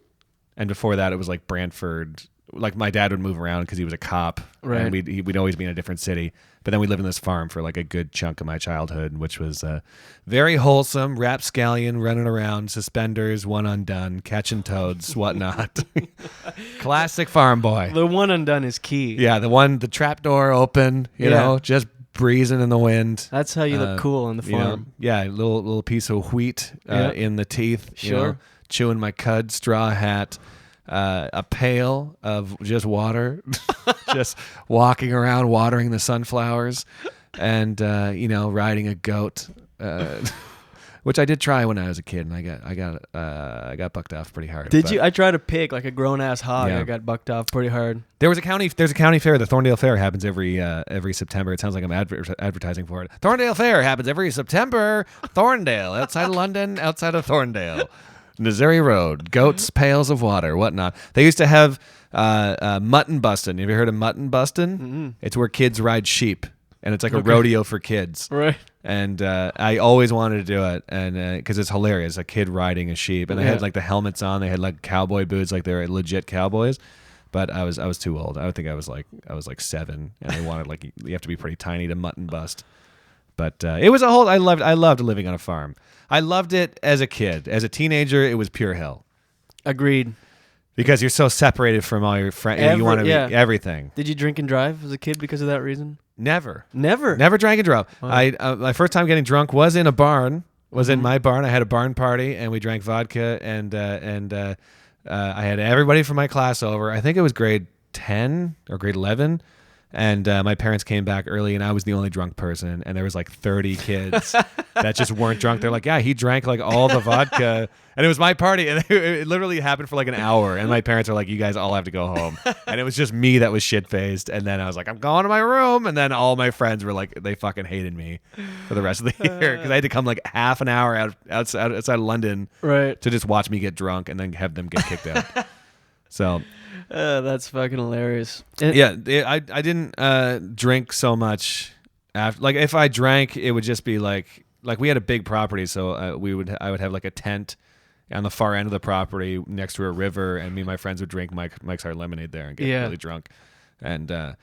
And before that, it was like Brantford. Like my dad would move around because he was a cop, right? And we'd always be in a different city. But then we lived in this farm for like a good chunk of my childhood, which was very wholesome. Rapscallion running around, suspenders, one undone, catching toads, whatnot. Classic farm boy. The one undone is key. Yeah, the trap door open, you know, just breezing in the wind. That's how you look cool on the farm. Yeah, little piece of wheat in the teeth. Sure. Chewing my cud straw hat. A pail of just water, just walking around watering the sunflowers, and riding a goat, which I did try when I was a kid, and I got bucked off pretty hard. Did you? I tried a pig, like a grown ass hog. Yeah. I got bucked off pretty hard. There's a county fair. The Thorndale Fair happens every September. It sounds like I'm advertising for it. Thorndale Fair happens every September. Thorndale, outside of London, outside of Thorndale. Missouri Road, goats, pails of water, whatnot. They used to have mutton bustin'. Have you heard of mutton bustin'? Mm-hmm. It's where kids ride sheep, and it's like a rodeo for kids. Right. And I always wanted to do it, and because it's hilarious, a kid riding a sheep, and they had like the helmets on. They had like cowboy boots, like they were legit cowboys. But I was too old. I think I was like 7, and they wanted like you have to be pretty tiny to mutton bust. But it was a whole. I loved living on a farm. I loved it as a kid. As a teenager, it was pure hell. Agreed. Because you're so separated from all your friends. You want to be everything. Did you drink and drive as a kid because of that reason? Never. Never drank and drove. Wow. My first time getting drunk was in a barn. Was in my barn. I had a barn party and we drank vodka and I had everybody from my class over. I think it was grade 10 or grade 11. And my parents came back early, and I was the only drunk person. And there was like 30 kids that just weren't drunk. They're like, yeah, he drank like all the vodka. And it was my party. And it literally happened for like an hour. And my parents are like, you guys all have to go home. And it was just me that was shit-faced. And then I was like, I'm going to my room. And then all my friends were like, they fucking hated me for the rest of the year. Because I had to come like half an hour outside London to just watch me get drunk and then have them get kicked out. So... that's fucking hilarious. I didn't drink so much after. Like if I drank, it would just be like we had a big property, so I would have like a tent on the far end of the property next to a river, and me and my friends would drink Mike's Hard Lemonade there and get really drunk. And but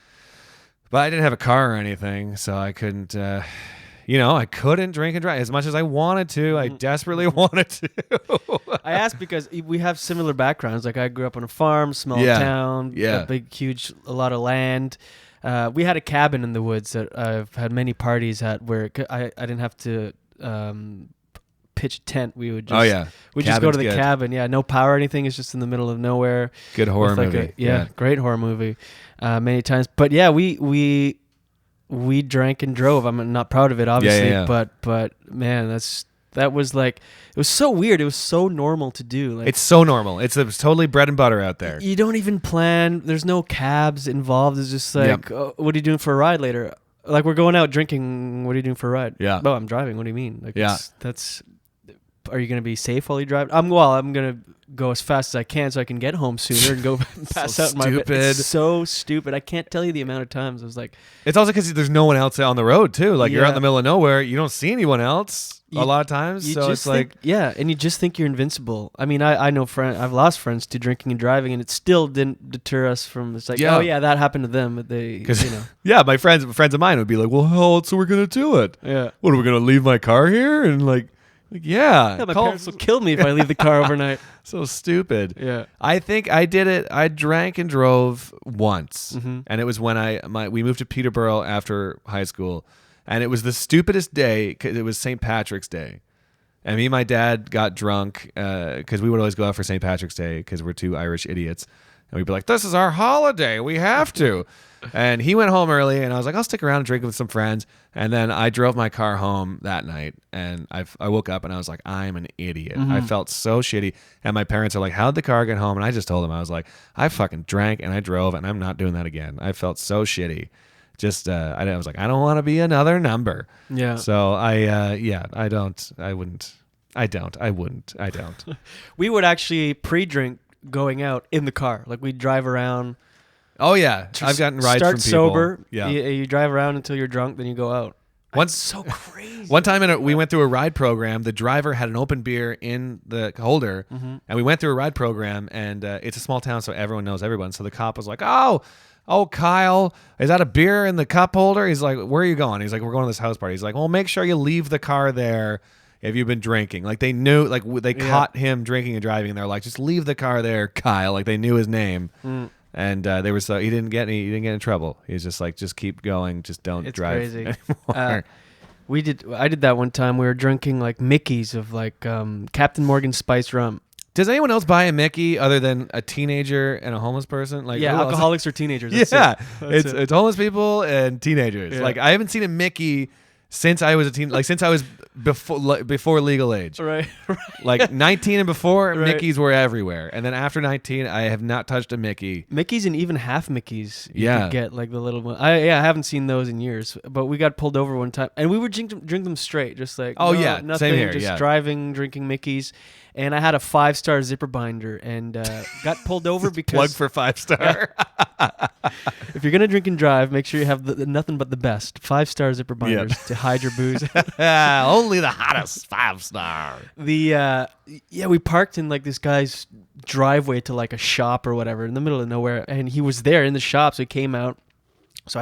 I didn't have a car or anything, so I couldn't. I couldn't drink and drive as much as I wanted to. I desperately wanted to. I asked because we have similar backgrounds. Like I grew up on a farm, small town, a lot of land. We had a cabin in the woods that I've had many parties at where I didn't have to pitch a tent. We would just just go to the cabin. Yeah, no power or anything. It's just in the middle of nowhere. Good horror movie. Great horror movie. Many times. But yeah, we drank and drove. I'm not proud of it, obviously, but man, that was like, it was so weird. It was so normal to do. Like, it's so normal. It's totally bread and butter out there. You don't even plan. There's no cabs involved. It's just like, what are you doing for a ride later? Like we're going out drinking. What are you doing for a ride? Yeah. Oh, I'm driving. What do you mean? Like, that's. Are you gonna be safe while you drive? I'm gonna go as fast as I can so I can get home sooner and go pass out in my bed. It's so stupid. I can't tell you the amount of times I was like... It's also because there's no one else on the road, too. Like, you're out in the middle of nowhere. You don't see anyone else a lot of times. So it's like... Yeah, and you just think you're invincible. I mean, I know I've lost friends to drinking and driving, and it still didn't deter us from... It's like, that happened to them. But they, Yeah, my friends of mine would be like, well, how else are we going to do it? Yeah. What, are we going to leave my car here? And like my parents will kill me if I leave the car overnight. So stupid. Yeah. I think I did it. I drank and drove once. And it was when we moved to Peterborough after high school. And it was the stupidest day because it was St. Patrick's Day. And me and my dad got drunk because we would always go out for St. Patrick's Day because we're two Irish idiots. And we'd be like, this is our holiday. We have to. And he went home early, and I was like, I'll stick around and drink with some friends. And then I drove my car home that night, and I woke up, and I was like, I'm an idiot. I felt so shitty. And my parents are like, how'd the car get home? And I just told them, I was like, I fucking drank, and I drove, and I'm not doing that again. I felt so shitty. Just, I was like, I don't want to be another number. Yeah. So I wouldn't. We would actually pre-drink going out in the car. Like we'd drive around. Oh yeah, I've gotten rides from people. Start sober. Yeah, you drive around until you're drunk, then you go out. That's so crazy. One time we went through a ride program. The driver had an open beer in the holder, and we went through a ride program. And it's a small town, so everyone knows everyone. So the cop was like, "Oh, Kyle, is that a beer in the cup holder?" He's like, "Where are you going?" He's like, "We're going to this house party." He's like, "Well, make sure you leave the car there if you've been drinking." Like they knew, like they caught him drinking and driving, and they're like, "Just leave the car there, Kyle." Like they knew his name. And they were he didn't get in trouble. He was just like, just keep going, just don't drive crazy. anymore. I did that one time. We were drinking like Mickey's of like Captain Morgan spiced rum. Does anyone else buy a Mickey other than a teenager and a homeless person? Like alcoholics or teenagers. It's homeless people and teenagers. Yeah. Like I haven't seen a Mickey since I was a teen. Like since I was before legal age. Right. Like 19 and before, Right. Mickeys were everywhere. And then after 19, I have not touched a Mickey. Mickey's and even half Mickey's. You Yeah. could get like the little one. I haven't seen those in years. But we got pulled over one time, and we would drink them straight, just like nothing, same here. just driving, drinking Mickey's. And I had a 5-star zipper binder, and got pulled over because Plug for 5-star. if you're gonna drink and drive, make sure you have nothing but the best 5-star zipper binders to hide your booze. Only the hottest 5-star. We parked in like this guy's driveway to like a shop or whatever in the middle of nowhere, and he was there in the shop, so he came out. So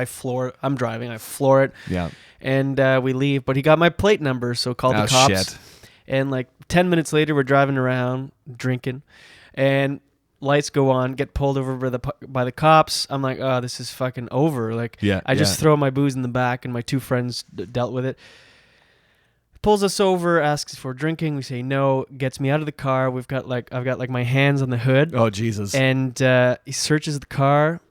I'm driving, I floor it. Yeah. And we leave, but he got my plate number, so called the Oh, cops. shit. And like 10 minutes later, we're driving around drinking, and lights go on, get pulled over by the cops. I'm like, oh, this is fucking over. Like, Yeah, I just throw my booze in the back, and my two friends dealt with it. Pulls us over, asks for drinking. We say no. Gets me out of the car. I've got like my hands on the hood. Oh, Jesus. And he searches the car.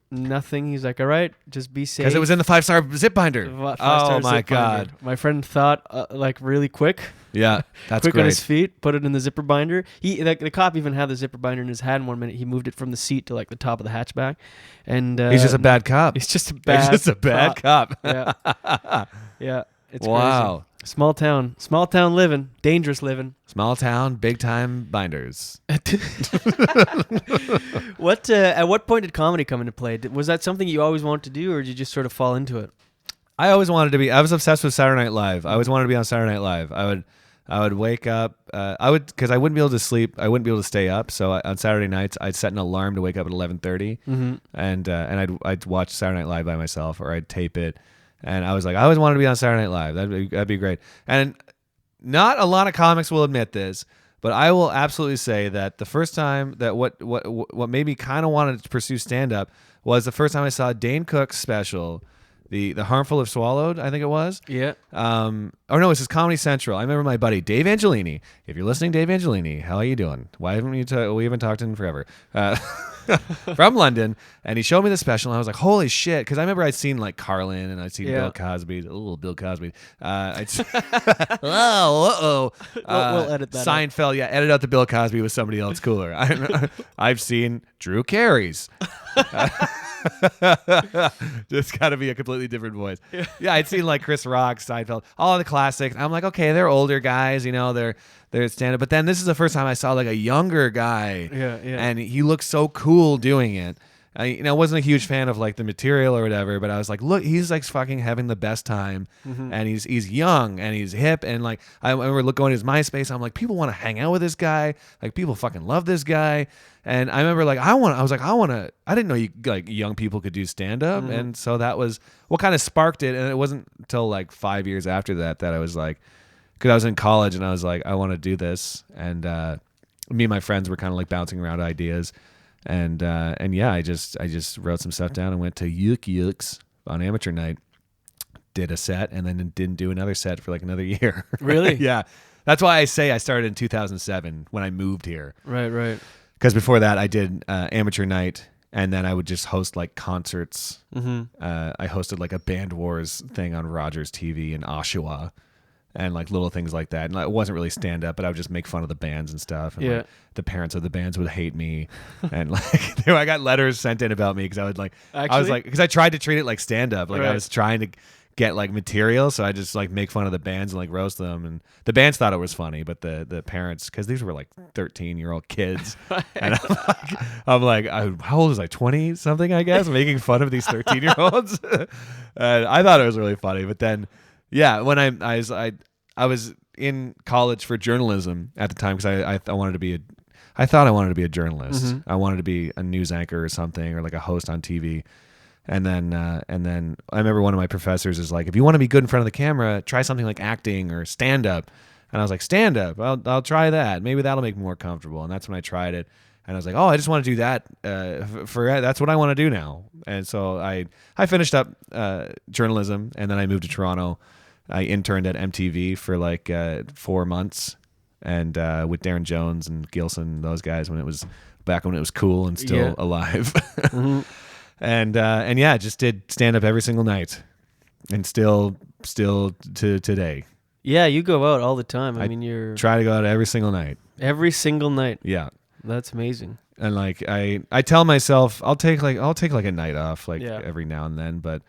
Nothing. He's like, all right, just be safe. Because it was in the 5-star zip binder. Five-star Oh, my zip God. binder. My friend thought like really quick. Yeah, that's quick great. on his feet, put it in the zipper binder. The cop even had the zipper binder in his hand 1 minute. He moved it from the seat to like the top of the hatchback. And He's just a bad cop. He's just a bad cop. Yeah. Yeah. It's Wow. crazy. Small town living, dangerous living. Small town, big time binders. What at what point did comedy come into play? Was that something you always wanted to do, or did you just sort of fall into it? I always wanted to be. I was obsessed with Saturday Night Live. I always wanted to be on Saturday Night Live. I would wake up. Because I wouldn't be able to sleep. I wouldn't be able to stay up. So on Saturday nights, I'd set an alarm to wake up at 11:30, and I'd watch Saturday Night Live by myself, or I'd tape it. And I was like, I always wanted to be on Saturday Night Live. That'd be great. And not a lot of comics will admit this, but I will absolutely say that the first time that what made me kind of want to pursue stand up was the first time I saw Dane Cook's special, the Harmful If Swallowed, I think it was. Yeah. Or no, it's just Comedy Central. I remember my buddy Dave Angelini. If you're listening, Dave Angelini, how are you doing? Why haven't we haven't talked in forever? From London, and he showed me the special, and I was like, holy shit, because I remember I'd seen like Carlin, and I'd seen Bill Cosby. Bill Cosby. I'd seen, we'll edit that Seinfeld, out. yeah, edit out the Bill Cosby with somebody else cooler. I've seen Drew Carey's. Just got to be a completely different voice. Yeah, I'd seen like Chris Rock, Seinfeld, all the classics. I'm like, okay, they're older guys, they're stand-up. But then this is the first time I saw like a younger guy, and he looked so cool doing it. I wasn't a huge fan of like the material or whatever, but I was like, look, he's like fucking having the best time, and he's young and he's hip, and like I remember going to his MySpace. I'm like, people want to hang out with this guy. Like people fucking love this guy. And I remember like I didn't know like young people could do stand up, and so that was what kind of sparked it. And it wasn't until like 5 years after that I was like, because I was in college and I was like, I want to do this, and me and my friends were kind of like bouncing around ideas. And yeah, I just wrote some stuff down and went to Yucks on amateur night, did a set, and then didn't do another set for like another year. Really? Yeah. That's why I say I started in 2007 when I moved here. Right. Because before that I did amateur night, and then I would just host like concerts. I hosted like a Band Wars thing on Rogers TV in Oshawa. And like little things like that. And it wasn't really stand up, but I would just make fun of the bands and stuff. And like, the parents of the bands would hate me. And like I got letters sent in about me because I would like, because I tried to treat it like stand up. Like I was trying to get like material. So I just like make fun of the bands and like roast them. And the bands thought it was funny, but the parents, because these were like 13-year-old kids. And I'm like, how old was I? 20 something, I guess, making fun of these 13-year-olds. And I thought it was really funny. But then, yeah, when I was in college for journalism at the time, because I wanted to be I thought I wanted to be a journalist. I wanted to be a news anchor or something, or like a host on TV. And then I remember one of my professors is like, if you want to be good in front of the camera, try something like acting or stand up. And I was like, stand up, I'll try that. Maybe that'll make me more comfortable. And that's when I tried it. And I was like, oh, I just want to do that. That's what I want to do now. And so I finished up journalism, and then I moved to Toronto. I interned at MTV for like 4 months, and with Darren Jones and Gilson, those guys, when it was cool and still alive. And yeah, just did stand up every single night, and still to today. Yeah, you go out all the time. I mean, you're try to go out every single night. Every single night. Yeah. That's amazing. And like I tell myself I'll take like a night off every now and then, but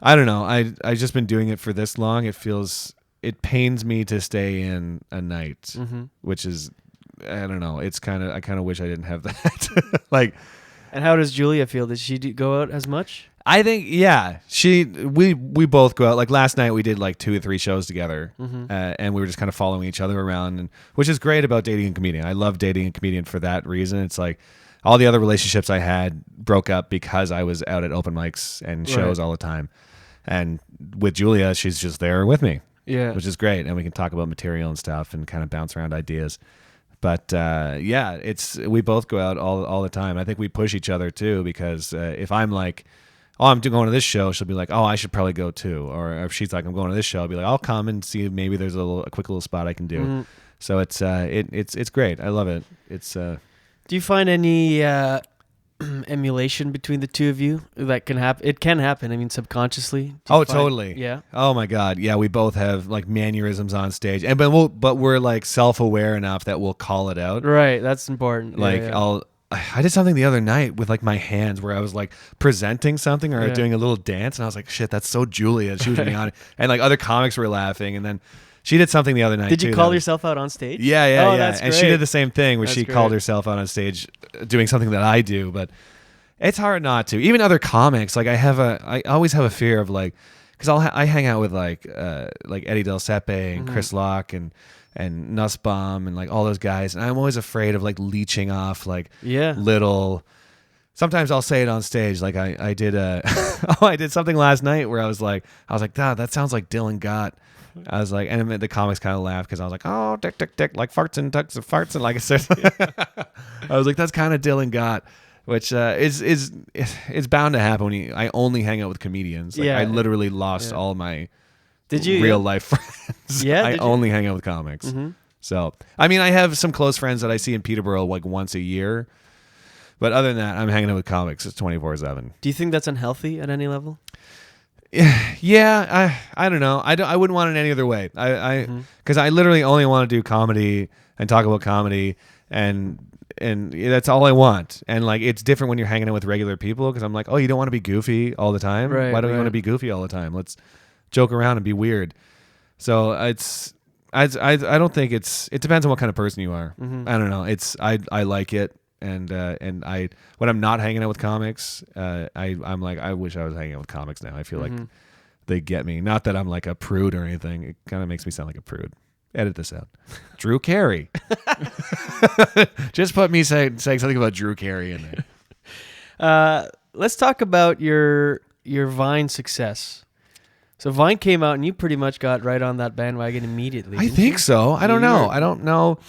I don't know. I just been doing it for this long. It pains me to stay in a night, which is, I don't know. I kind of wish I didn't have that. Like, and how does Julia feel? Does she go out as much? I think, yeah, we both go out. Like last night we did like 2 or 3 shows together, and we were just kind of following each other around, which is great about dating a comedian. I love dating a comedian for that reason. It's like, all the other relationships I had broke up because I was out at open mics and shows all the time. And with Julia, she's just there with me, which is great. And we can talk about material and stuff and kind of bounce around ideas. But we both go out all the time. I think we push each other too, because if I'm like, oh, I'm going to this show, she'll be like, oh, I should probably go too. Or if she's like, I'm going to this show, I'll be like, I'll come and see if maybe there's a quick little spot I can do. So it's great. I love it. Do you find any emulation between the two of you that can happen? It can happen. I mean, subconsciously. Totally. Yeah. Oh my God. Yeah, we both have like mannerisms on stage, but we're like self-aware enough that we'll call it out. Right. That's important. Like I did something the other night with like my hands where I was like presenting something or doing a little dance, and I was like, shit, that's so Julia. She was being on it, and like other comics were laughing, and then she did something the other night. Did you call yourself out on stage? Yeah. Oh, that's and great. she did the same thing where That's she great. called herself out on stage doing something that I do, but it's hard not to. Even other comics, like I always have a fear of like, because I hang out with like Eddie Del Sepe and Chris Locke and Nussbaum and like all those guys, and I'm always afraid of like leeching off like little. Sometimes I'll say it on stage, like I did I did something last night where I was like, God, that sounds like Dylan Gott. I was like, and the comics kind of laughed because I was like, oh, dick, like farts and ducks and farts and like I said, I was like, that's kind of Dylan Gott, which is bound to happen when I only hang out with comedians. Like, I literally lost all my real life friends. I only hang out with comics. So I mean, I have some close friends that I see in Peterborough like once a year, but other than that, I'm hanging out with comics. It's 24/7. Do you think that's unhealthy at any level? Yeah, I don't know. I wouldn't want it any other way. Because I literally only want to do comedy and talk about comedy, and that's all I want. And like, it's different when you're hanging out with regular people, because I'm like, oh, you don't want to be goofy all the time. Right, Why don't you want to be goofy all the time? Let's joke around and be weird. So I don't think it depends on what kind of person you are. I don't know. I like it. And when I'm not hanging out with comics, I'm like, I wish I was hanging out with comics now. I feel like they get me. Not that I'm like a prude or anything. It kind of makes me sound like a prude. Edit this out. Drew Carey. Just put me saying something about Drew Carey in there. Let's talk about your Vine success. So Vine came out, and you pretty much got right on that bandwagon immediately. I think so. I don't know.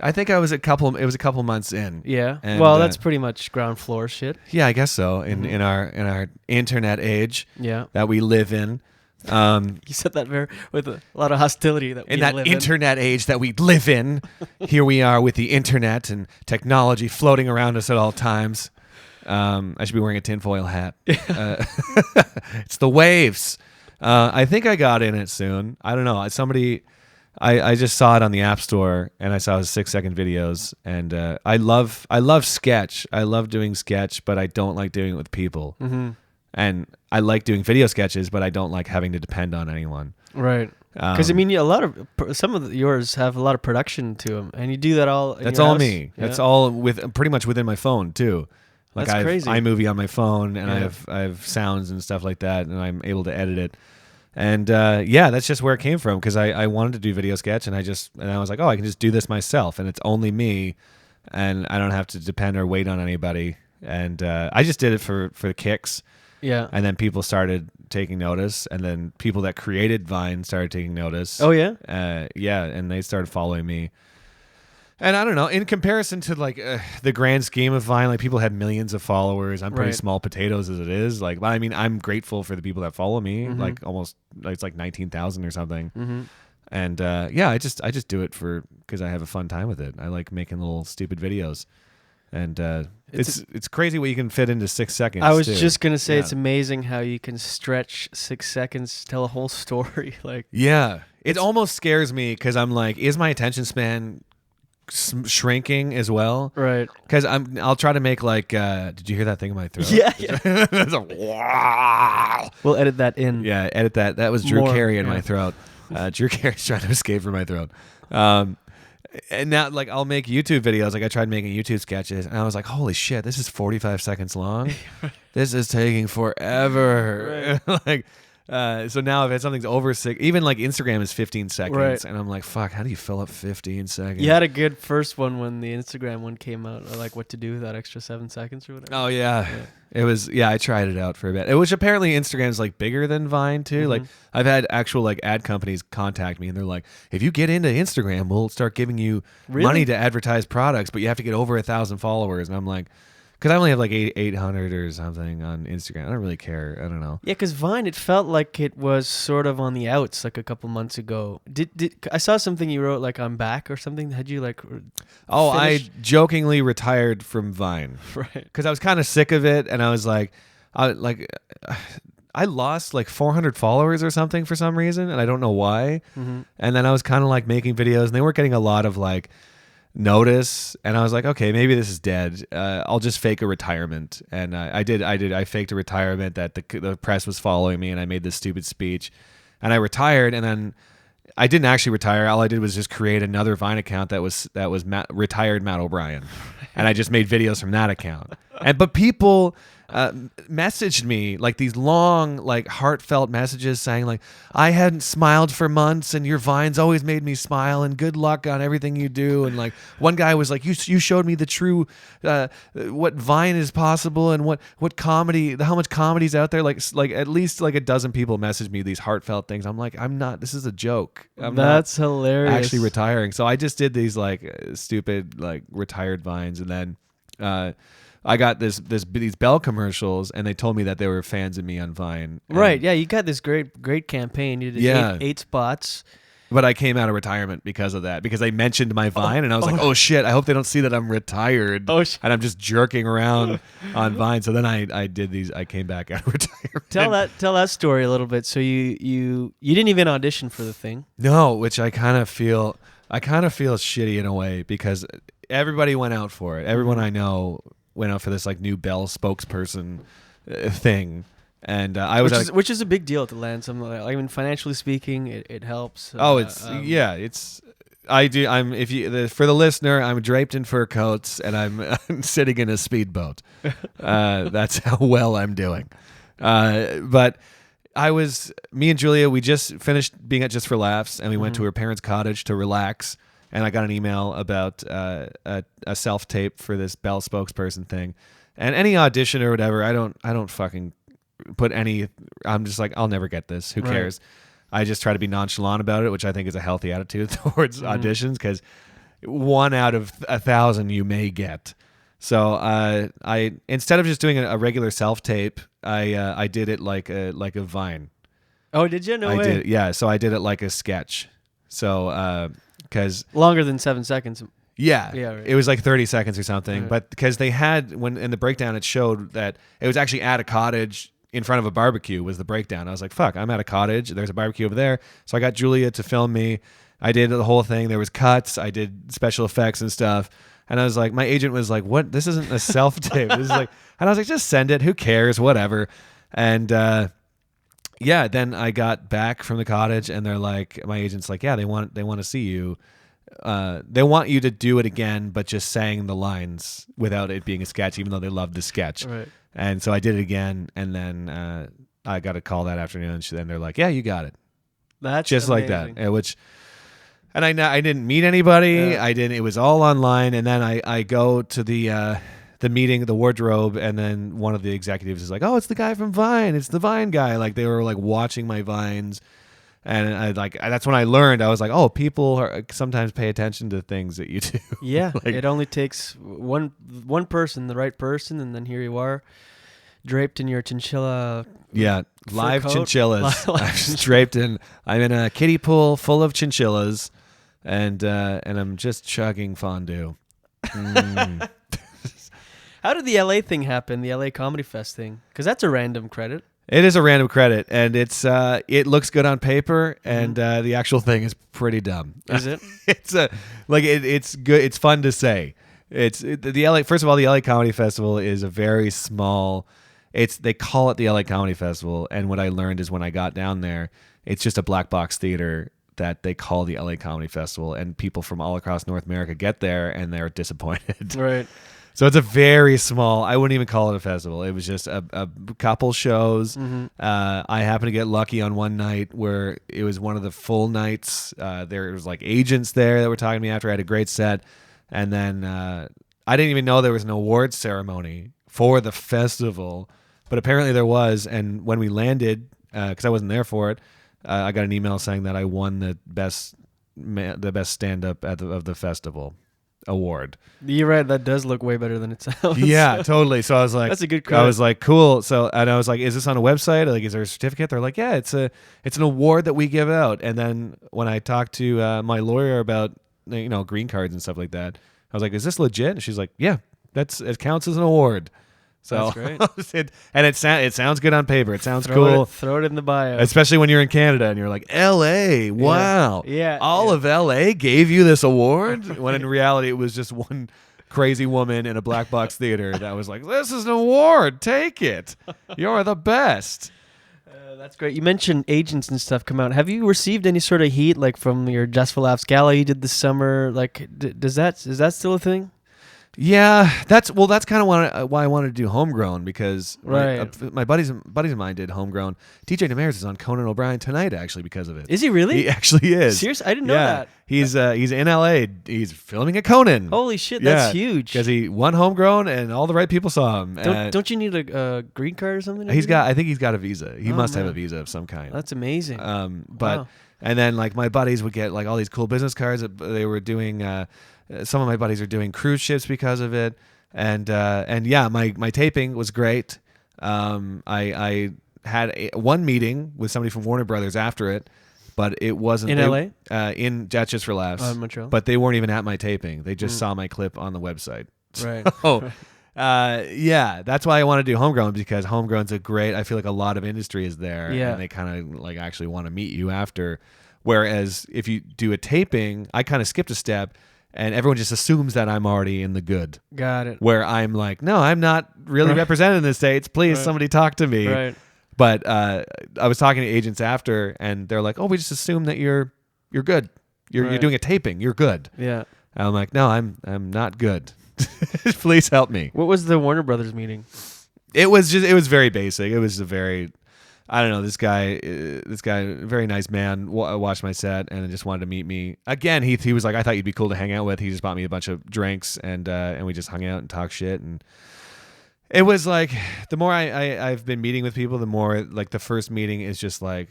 I think it was a couple months in. Yeah. And, well, that's pretty much ground floor shit. Yeah, I guess so. In our internet age that we live in. You said that with a lot of hostility. In that internet age that we live in. Here we are with the internet and technology floating around us at all times. I should be wearing a tinfoil hat. It's the waves. I think I got in it soon. I don't know. I just saw it on the App Store, and I saw his 6-second videos, and I love sketch. I love doing sketch, but I don't like doing it with people. And I like doing video sketches, but I don't like having to depend on anyone. Right. Because I mean, some of yours have a lot of production to them, and you do that all. That's all me. Yeah. That's all pretty much within my phone too. Like that's I have crazy. iMovie on my phone, and I have sounds and stuff like that, and I'm able to edit it. And that's just where it came from, because I wanted to do video sketch, and I was like, oh, I can just do this myself, and it's only me, and I don't have to depend or wait on anybody. And I just did it for the kicks. Yeah. And then people started taking notice, and then people that created Vine started taking notice. Oh yeah. And they started following me. And I don't know, in comparison to like the grand scheme of Vine, like people had millions of followers. I'm pretty small potatoes as it is. Like, I mean, I'm grateful for the people that follow me. Like it's like 19,000 or something. And I just do it because I have a fun time with it. I like making little stupid videos. And it's crazy what you can fit into 6 seconds. I was just gonna say it's amazing how you can stretch 6 seconds, tell a whole story. Like, yeah, it almost scares me, because I'm like, is my attention span shrinking as well? Right. Because I'll try to make like did you hear that thing in my throat? Yeah. That's a wow. We'll edit that in. Yeah, edit that. That was Drew Carey in my throat. Drew Carey's trying to escape from my throat. And now, like, I'll make YouTube videos. Like, I tried making YouTube sketches, and I was like, holy shit, this is 45 seconds long. This is taking forever. Right. Like, So now if something's over 6, even like Instagram is 15 seconds, Right. and I'm like, fuck, how do you fill up 15 seconds? You had a good first one when the Instagram one came out, or like what to do with that extra 7 seconds or whatever. Oh yeah. It was, I tried it out for a bit. It was apparently Instagram's like bigger than Vine too. Like I've had actual like ad companies contact me and they're like, if you get into Instagram, we'll start giving you money to advertise products, but you have to get over 1,000 followers. And I'm like, because I only have like 800 or something on Instagram. I don't really care. I don't know. Yeah, because Vine, it felt like it was sort of on the outs like a couple months ago. Did I saw something you wrote like I'm back or something? Had you like? Oh, finished? I jokingly retired from Vine, Right. because I was kind of sick of it, and I was like, I lost like 400 followers or something for some reason, and I don't know why. And then I was kind of like making videos, and they weren't getting a lot of like notice, and I was like, okay, maybe this is dead. I'll just fake a retirement, and I faked a retirement that the press was following me, and I made this stupid speech, and I retired, and then I didn't actually retire. All I did was just create another Vine account that was retired Matt O'Brien, and I just made videos from that account. But people messaged me like these long, like heartfelt messages saying like, I hadn't smiled for months, and your Vines always made me smile, and good luck on everything you do. And like one guy was like, you showed me the true what Vine is possible, and what comedy, how much comedy's out there. Like at least like a dozen people messaged me these heartfelt things. I'm like, I'm not. This is a joke. That's hilarious. Actually retiring. So I just did these like stupid like retired Vines, and then I got these Bell commercials, and they told me that they were fans of me on Vine. Right. Yeah, you got this great campaign. You did eight spots. But I came out of retirement because of that, because they mentioned my Vine, and I was like, oh shit, I hope they don't see that I'm retired. Oh, shit. And I'm just jerking around on Vine. So then I did these. I came back out of retirement. Tell that story a little bit. So you didn't even audition for the thing. No, which I kind of feel shitty in a way, because everybody went out for it. Everyone I know went out for this like new Bell spokesperson thing, and I was which is a big deal to land something like that. I mean, financially speaking, it helps. It's I do. For the listener, I'm draped in fur coats, and I'm sitting in a speedboat. That's how well I'm doing. But me and Julia, we just finished being at Just for Laughs, and we went to her parents' cottage to relax. And I got an email about a self-tape for this Bell spokesperson thing. And any audition or whatever, I don't fucking put any. I'm just like, I'll never get this. Who cares? I just try to be nonchalant about it, which I think is a healthy attitude towards auditions, because 1 out of 1,000 you may get. So I instead of just doing a regular self-tape, I did it like a Vine. Oh, did you? No way. I did, yeah. So I did it like a sketch. So. Because longer than 7 seconds. Yeah, right. It was like 30 seconds or something. Right. But because they had, when in the breakdown, it showed that it was actually at a cottage in front of a barbecue was the breakdown. I was like, fuck, I'm at a cottage. There's a barbecue over there. So I got Julia to film me. I did the whole thing. There was cuts. I did special effects and stuff. And I was like, my agent was like, what? This isn't a self-tape. This is like, and I was like, just send it. Who cares? Whatever. And, yeah, then I got back from the cottage, and they're like, my agent's like, yeah, they want to see you. They want you to do it again, but just saying the lines without it being a sketch, even though they loved the sketch. Right. And so I did it again, and then I got a call that afternoon, and they're like, yeah, you got it. That's just amazing. like that. And I didn't meet anybody. Yeah. It was all online, and then I go to the meeting, the wardrobe, and then one of the executives is like, oh, it's the guy from Vine. It's the Vine guy. Like, they were like watching my Vines. And that's when I learned. I was like, oh, people sometimes pay attention to things that you do. Yeah, like, it only takes one person, the right person, and then here you are, draped in your chinchilla. Yeah, live coat. chinchillas. I'm draped in. I'm in a kiddie pool full of chinchillas, and I'm just chugging fondue. How did the LA thing happen? The LA Comedy Fest thing? Because that's a random credit. It is a random credit, and it looks good on paper, and the actual thing is pretty dumb. Is it? It's good. It's fun to say. The LA. First of all, the LA Comedy Festival is a very small. They call it the LA Comedy Festival, and what I learned is when I got down there, it's just a black box theater that they call the LA Comedy Festival, and people from all across North America get there, and they're disappointed. Right. So it's a very small, I wouldn't even call it a festival. It was just a couple shows. I happened to get lucky on one night where it was one of the full nights. There was like agents there that were talking to me after I had a great set. And then I didn't even know there was an awards ceremony for the festival, but apparently there was. And when we landed, because I wasn't there for it, I got an email saying that I won the best stand-up of the festival award. You're right. That does look way better than it sounds. Yeah, totally. So I was like, that's a good credit. I was like, cool. So, and I was like, is this on a website? Like, is there a certificate? They're like, yeah, it's an award that we give out. And then when I talked to my lawyer about, green cards and stuff like that, I was like, is this legit? And she's like, yeah, it counts as an award. So that's great. it sounds good on paper. It sounds cool. Throw it in the bio. Especially when you're in Canada and you're like, LA, wow. Yeah. All of LA gave you this award? When in reality, it was just one crazy woman in a black box theater that was like, this is an award. Take it. You're the best. That's great. You mentioned agents and stuff come out. Have you received any sort of heat, like from your Just for Laughs gala you did this summer? Like, is that still a thing? Yeah, that's kind of why I wanted to do Homegrown, because my buddies of mine did Homegrown. DJ Demers is on Conan O'Brien tonight, actually, because of it. Is he really? He actually is. Seriously? I didn't know that. He's in LA. He's filming a Conan. Holy shit, that's huge. Because he won Homegrown and all the right people saw him. Don't you need a green card or something? I think he's got a visa. He must have a visa of some kind. That's amazing. Wow. And then like my buddies would get like all these cool business cards that they were doing. Some of my buddies are doing cruise ships because of it, and yeah, my taping was great. I had one meeting with somebody from Warner Brothers after it, but it wasn't in LA. In That's Just for Laughs, Montreal. But they weren't even at my taping. They just saw my clip on the website. Right. So, yeah, that's why I want to do Homegrown, because Homegrown's a great. I feel like a lot of industry is there, and they kind of like actually want to meet you after. Whereas if you do a taping, I kind of skipped a step. And everyone just assumes that I'm already in the good. Got it. Where I'm like, no, I'm not really represented in the States. Please, somebody talk to me. Right. But I was talking to agents after, and they're like, oh, we just assume that you're good. You're doing a taping. You're good. Yeah. And I'm like, no, I'm not good. Please help me. What was the Warner Brothers meeting? It was very basic. It was a very, I don't know, this guy, very nice man, watched my set and just wanted to meet me. Again, he was like, I thought you'd be cool to hang out with. He just bought me a bunch of drinks, and we just hung out and talked shit. And it was like, the more I've been meeting with people, the more like the first meeting is just like,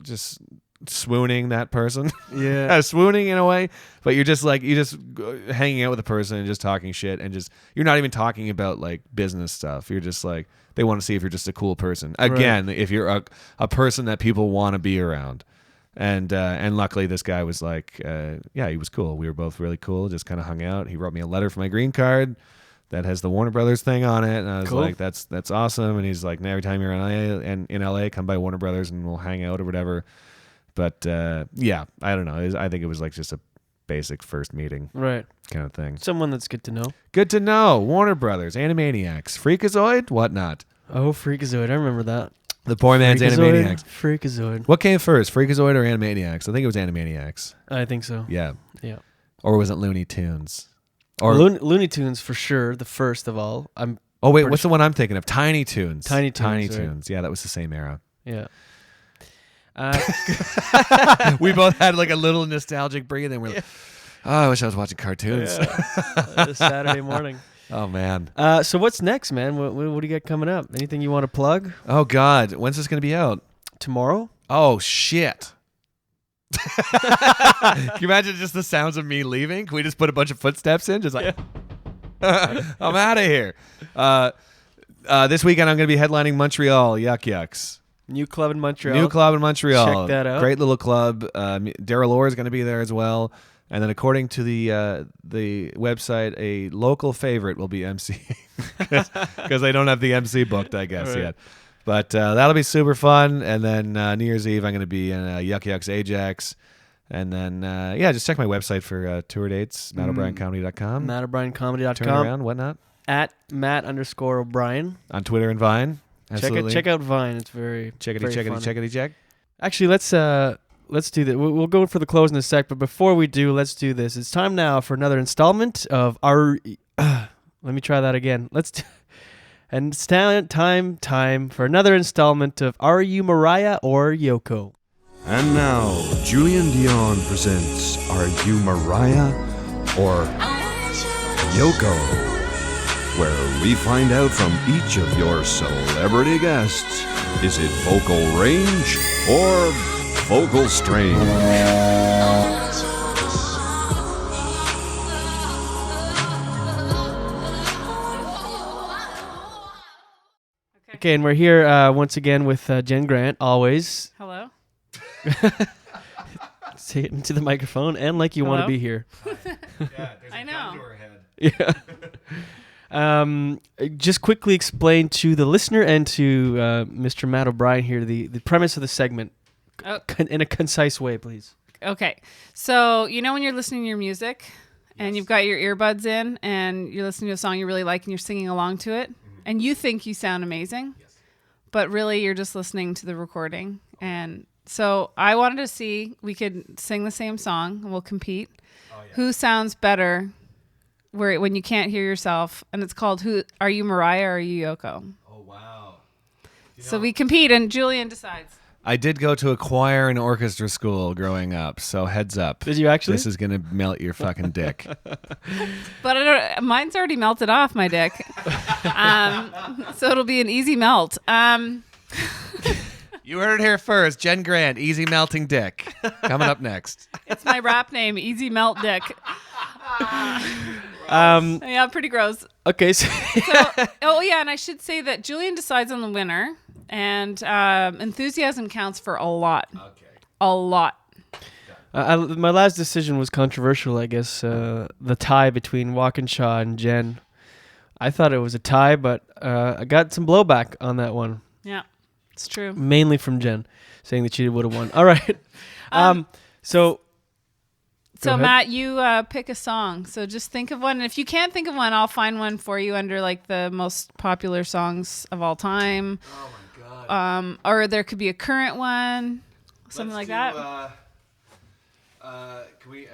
just swooning that person. Yeah. Swooning in a way, but you're just hanging out with a person and just talking shit, and just, you're not even talking about like business stuff. You're just like, they want to see if you're just a cool person. Again, if you're a person that people want to be around. And luckily this guy was like, yeah, he was cool. We were both really cool. Just kind of hung out. He wrote me a letter for my green card that has the Warner Brothers thing on it. And I was like, that's awesome. And he's like, every time you're in LA, come by Warner Brothers and we'll hang out or whatever. But yeah, I don't know. I think it was like just a basic first meeting, right, kind of thing. Someone that's good to know. Good to know. Warner Brothers, Animaniacs, Freakazoid, whatnot. Oh, Freakazoid! I remember that. The poor man's Animaniacs. Freakazoid. What came first, Freakazoid or Animaniacs? I think it was Animaniacs. I think so. Yeah. Yeah. Or was it Looney Tunes? Or Looney Tunes for sure. The first of all. Oh wait, what's the one I'm thinking of? Tiny Toons. Tiny Tunes. Right. Yeah, that was the same era. Yeah. We both had like a little nostalgic breathe, and we're like, oh, I wish I was watching cartoons. Saturday morning. Oh man. So what's next, man? What do you got coming up? Anything you want to plug? Oh God, when's this going to be out? Tomorrow? Oh shit. Can you imagine just the sounds of me leaving? Can we just put a bunch of footsteps in? Just like, I'm out of here. This weekend I'm going to be headlining Montreal Yuck Yucks. New club in Montreal. Check that out. Great little club. Daryl Orr is going to be there as well. And then according to the website, a local favorite will be emceeing because they don't have the MC booked, I guess, yet. But that'll be super fun. And then New Year's Eve, I'm going to be in Yuck Yucks Ajax. And then, just check my website for tour dates, mattobriencomedy.com. mattobriencomedy.com. Turn around, whatnot. At Matt_O'Brien. On Twitter and Vine. Absolutely. Check out Vine. It's very checkity check. Actually, let's do that. We'll go for the close in a sec, but before we do, let's do this. It's time now for another installment of our. Let Let me try that again. And it's time for another installment of Are You Mariah or Yoko? And now, Julian Dion presents Are You Mariah or Yoko? Where we find out from each of your celebrity guests, is it vocal range or vocal strain? Okay, and we're here once again with Jen Grant, always. Hello. Say it into the microphone and like you want to Hello? be here. I know. Yeah. Just quickly explain to the listener and to Mr. Matt O'Brien here the premise of the segment in a concise way, please. Okay. So, you know when you're listening to your music and you've got your earbuds in and you're listening to a song you really like and you're singing along to it and you think you sound amazing, but really you're just listening to the recording. And so I wanted to see, we could sing the same song and we'll compete. Who sounds better when you can't hear yourself? And it's called Are You Mariah or Are You Yoko? Oh, wow. So we compete and Julian decides. I did go to a choir and orchestra school growing up, so heads up. Did you actually? This is going to melt your fucking dick. But mine's already melted off my dick. So it'll be an easy melt. You heard it here first. Jen Grant, easy melting dick. Coming up next. It's my rap name, Easy Melt Dick. Yeah, pretty gross. Okay. So and I should say that Julian decides on the winner, and enthusiasm counts for a lot. Okay. A lot. my last decision was controversial, I guess. The tie between Walkinshaw and Jen. I thought it was a tie, but I got some blowback on that one. Yeah, it's true. Mainly from Jen, saying that she would have won. All right. So Matt, you pick a song. So just think of one. And if you can't think of one, I'll find one for you under like the most popular songs of all time. Oh my god. Or there could be a current one, something like that. Can we?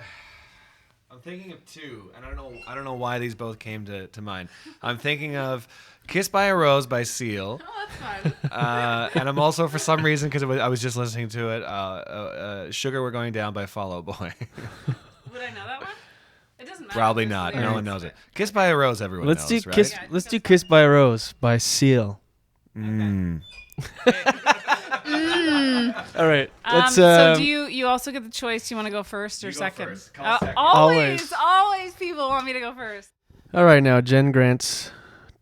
I'm thinking of two, and I don't know why these both came to mind. I'm thinking of "Kissed by a Rose" by Seal. Oh, that's fun. And I'm also, for some reason, because I was just listening to it, "Sugar We're Going Down" by Fall Out Boy. Would I know that one? It doesn't matter. Probably not. No one knows it. "Kissed by a Rose" everyone knows, right? Let's do "Kissed by a Rose" by Seal. All right. Let's. So do you also get the choice? Do you want to go first or second? First. Call second. Always people want me to go first. All right, now Jen Grant's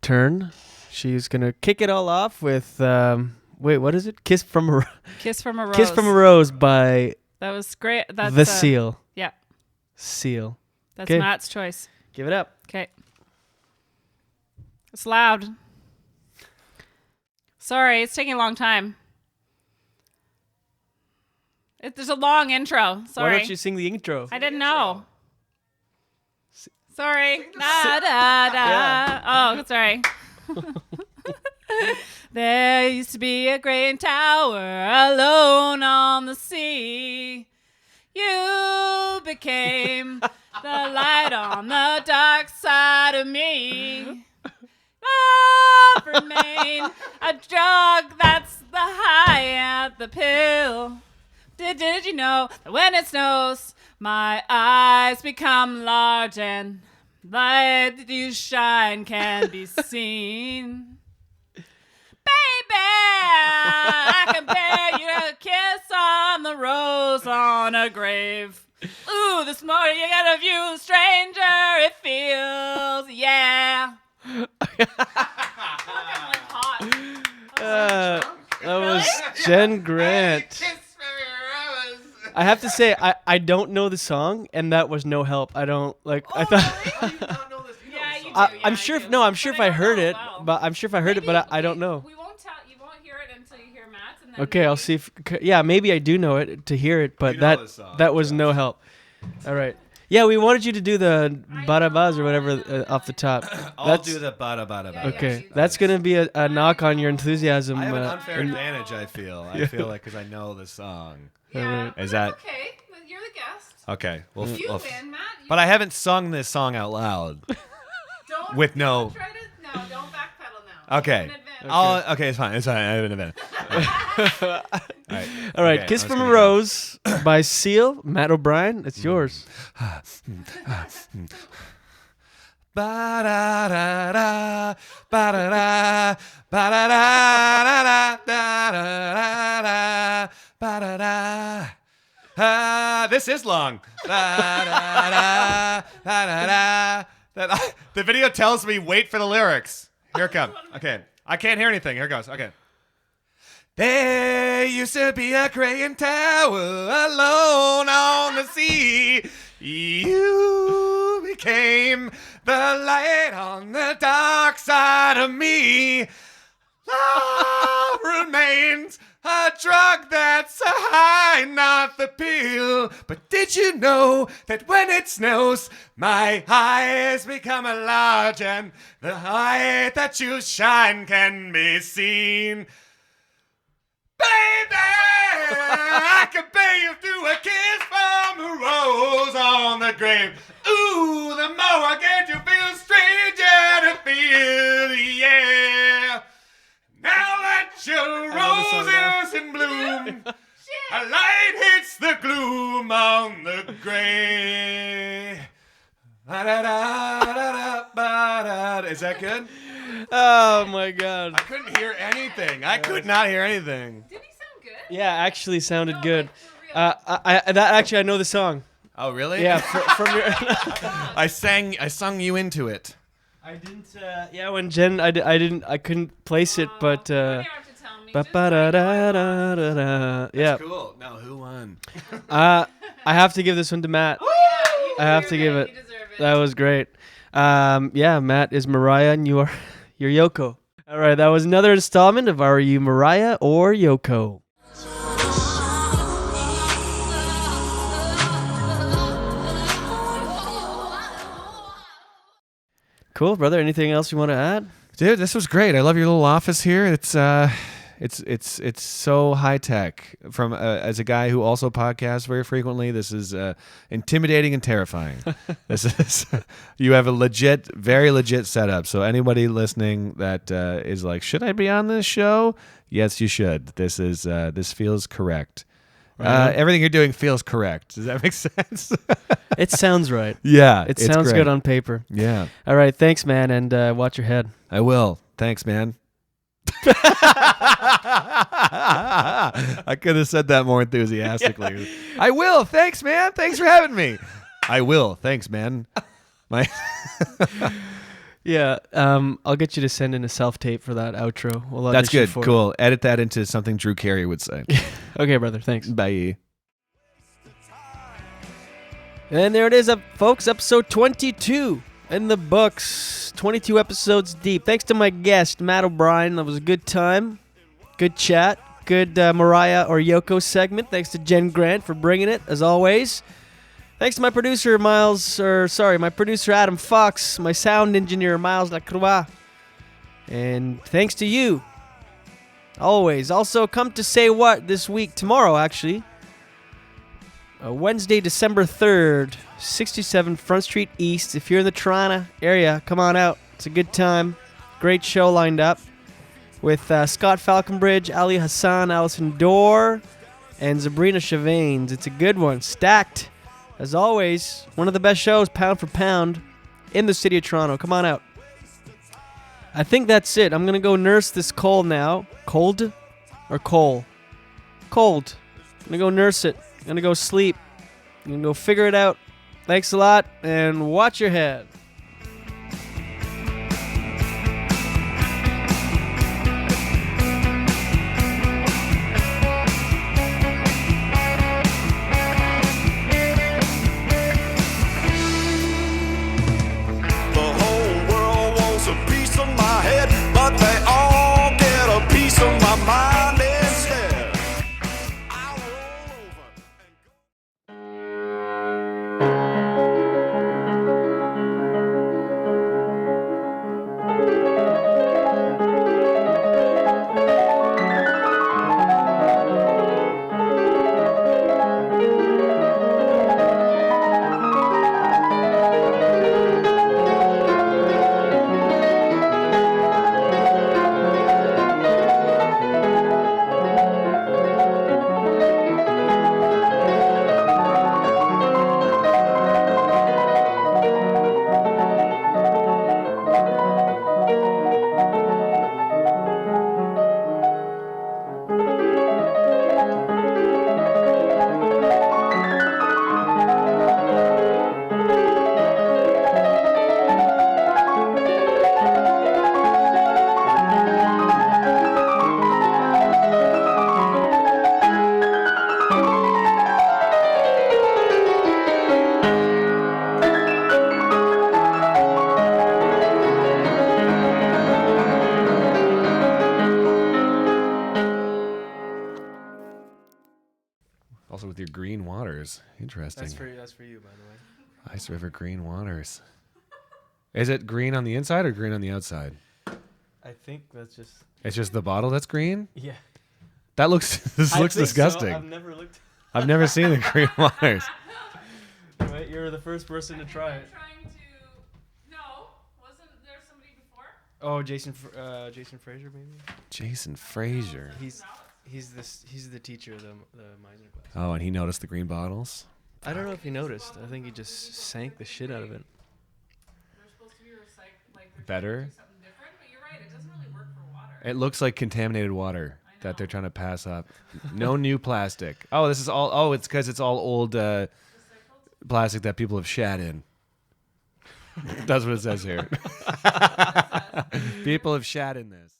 turn. She's gonna kick it all off with wait, what is it? "Kiss from a Rose." "Kiss from a Rose." "Kiss from a Rose" by That was great. That's the Seal. Yeah. Seal. That's 'Kay. Matt's choice. Give it up. Okay. It's loud. Sorry, it's taking a long time. There's a long intro. Sorry. Why don't you sing the intro? I didn't know. Sorry. Da, da, da. Yeah. Oh, sorry. There used to be a great tower alone on the sea. You became the light on the dark side of me. Love remained a drug that's the high at the pill. Did you know that when it snows, my eyes become large and light that you shine can be seen? Baby, I compare you to a kiss on the rose on a grave. Ooh, this morning you got a view, stranger, it feels, yeah. That was Jen Grant. I have to say, I don't know the song, and that was no help. I don't like. I thought. Yeah, you do. I'm sure. I'm sure if I heard it, but I'm sure if I heard it, but I don't know. We won't tell. You won't hear it until you hear Matt's. And then Okay, I'll see if. Yeah, maybe I do know it to hear it, but that was no help. All right. Yeah, we wanted you to do the bada buzz or whatever off the top. I'll do the bada bada bada. Okay, that's gonna be a knock on your enthusiasm. I have an unfair advantage, I feel. I feel like because I know the song. Yeah, Is that okay? But you're the guest. okay? Well, You win, Matt. but I haven't sung this song out loud. Don't with no. Try to, no, don't backpedal now. Okay. In advance. Okay, it's fine. It's fine. I have an event. All right, Okay, Kiss let's from go. a Rose by Seal. Matt O'Brien, it's yours. Ba-da-da-da, ba-da-da, ba-da-da-da-da, da-da-da-da, ba-da-da. This is long. Ba-da-da, ba-da-da. The video tells me wait for the lyrics. Here it comes. Okay. I can't hear anything. Here it goes. Okay. There used to be a crane tower alone on the sea. You became the light on the dark side of me. Love remains a drug that's a high, not the pill. But did you know that when it snows, my eyes become a large and the light that you shine can be seen? Baby, I can bathe through a kiss from a rose on the grave. Ooh, the more I get you feel stranger to feel the air. Now that your roses in bloom, a light hits the gloom on the grave. Ba-da-da-da-da-ba-da. Is that good? Oh my God. I couldn't hear anything. I could not hear anything. Did he sound good? Yeah, actually sounded good. Like, for real. I know the song. Oh, really? Yeah, from your. I sung you into it. I didn't. Yeah, when Jen, I didn't. I couldn't place it, but. You don't have to tell me. Ba-ba-da-da-da-da-da. Yeah. Cool. Now who won? I have to give this one to Matt. I have to give it. You deserve it. That was great. Yeah, Matt is Mariah, and you're Yoko. All right, that was another installment of Are You Mariah or Yoko? Cool, brother. Anything else you want to add? Dude, this was great. I love your little office here. It's so high tech. From as a guy who also podcasts very frequently, this is intimidating and terrifying. This is you have a very legit setup. So anybody listening that is like, should I be on this show? Yes, you should. This feels correct. Everything you're doing feels correct. Does that make sense? It sounds right. Yeah, It it's sounds great. good on paper. Yeah, All right, thanks, man, and watch your head. I will. Thanks, man. I could have said that more enthusiastically. I will. Thanks, man. Thanks for having me. I will. Thanks, man. My Yeah, I'll get you to send in a self-tape for that outro. We'll That's audition good. for it. Cool. Edit that into something Drew Carey would say. Okay, brother, thanks. Bye. And there it is, folks, episode 22 in the books. 22 episodes deep. Thanks to my guest, Matt O'Brien. That was a good time. Good chat. Good Mariah or Yoko segment. Thanks to Jen Grant for bringing it, as always. Thanks to my producer, my producer, Adam Fox. My sound engineer, Miles Lacroix. And thanks to you, always. Also, come to Say What this week, tomorrow, actually. Wednesday, December 3rd, 67 Front Street East. If you're in the Toronto area, come on out. It's a good time. Great show lined up with Scott Falconbridge, Ali Hassan, Allison Dorr, and Sabrina Chavanes. It's a good one. Stacked. As always, one of the best shows, pound for pound, in the city of Toronto. Come on out. I think that's it. I'm going to go nurse this cold now. Cold or coal? Cold. I'm going to go nurse it. I'm going to go sleep. I'm going to go figure it out. Thanks a lot, and watch your head. Also with your green waters. Interesting. That's for you, by the way. Ice River green waters. Is it green on the inside or green on the outside? I think that's just. It's just the bottle that's green? Yeah. That looks this looks disgusting. So. I've never looked. I've never seen the green waters. Right, you're the first person to try it. No, wasn't there somebody before? Oh, Jason Fraser, maybe. Jason Fraser. He's the teacher of the Meisner class. Oh, and he noticed the green bottles. I don't know if he noticed. I think he just sank the shit out of it. They're supposed to be recycled, like they're Better. trying to do something different, but you're right, it doesn't really work for water. It looks like contaminated water that they're trying to pass up. No new plastic. Oh, this is all. Oh, it's because it's all old plastic that people have shat in. That's what it says here. People have shat in this.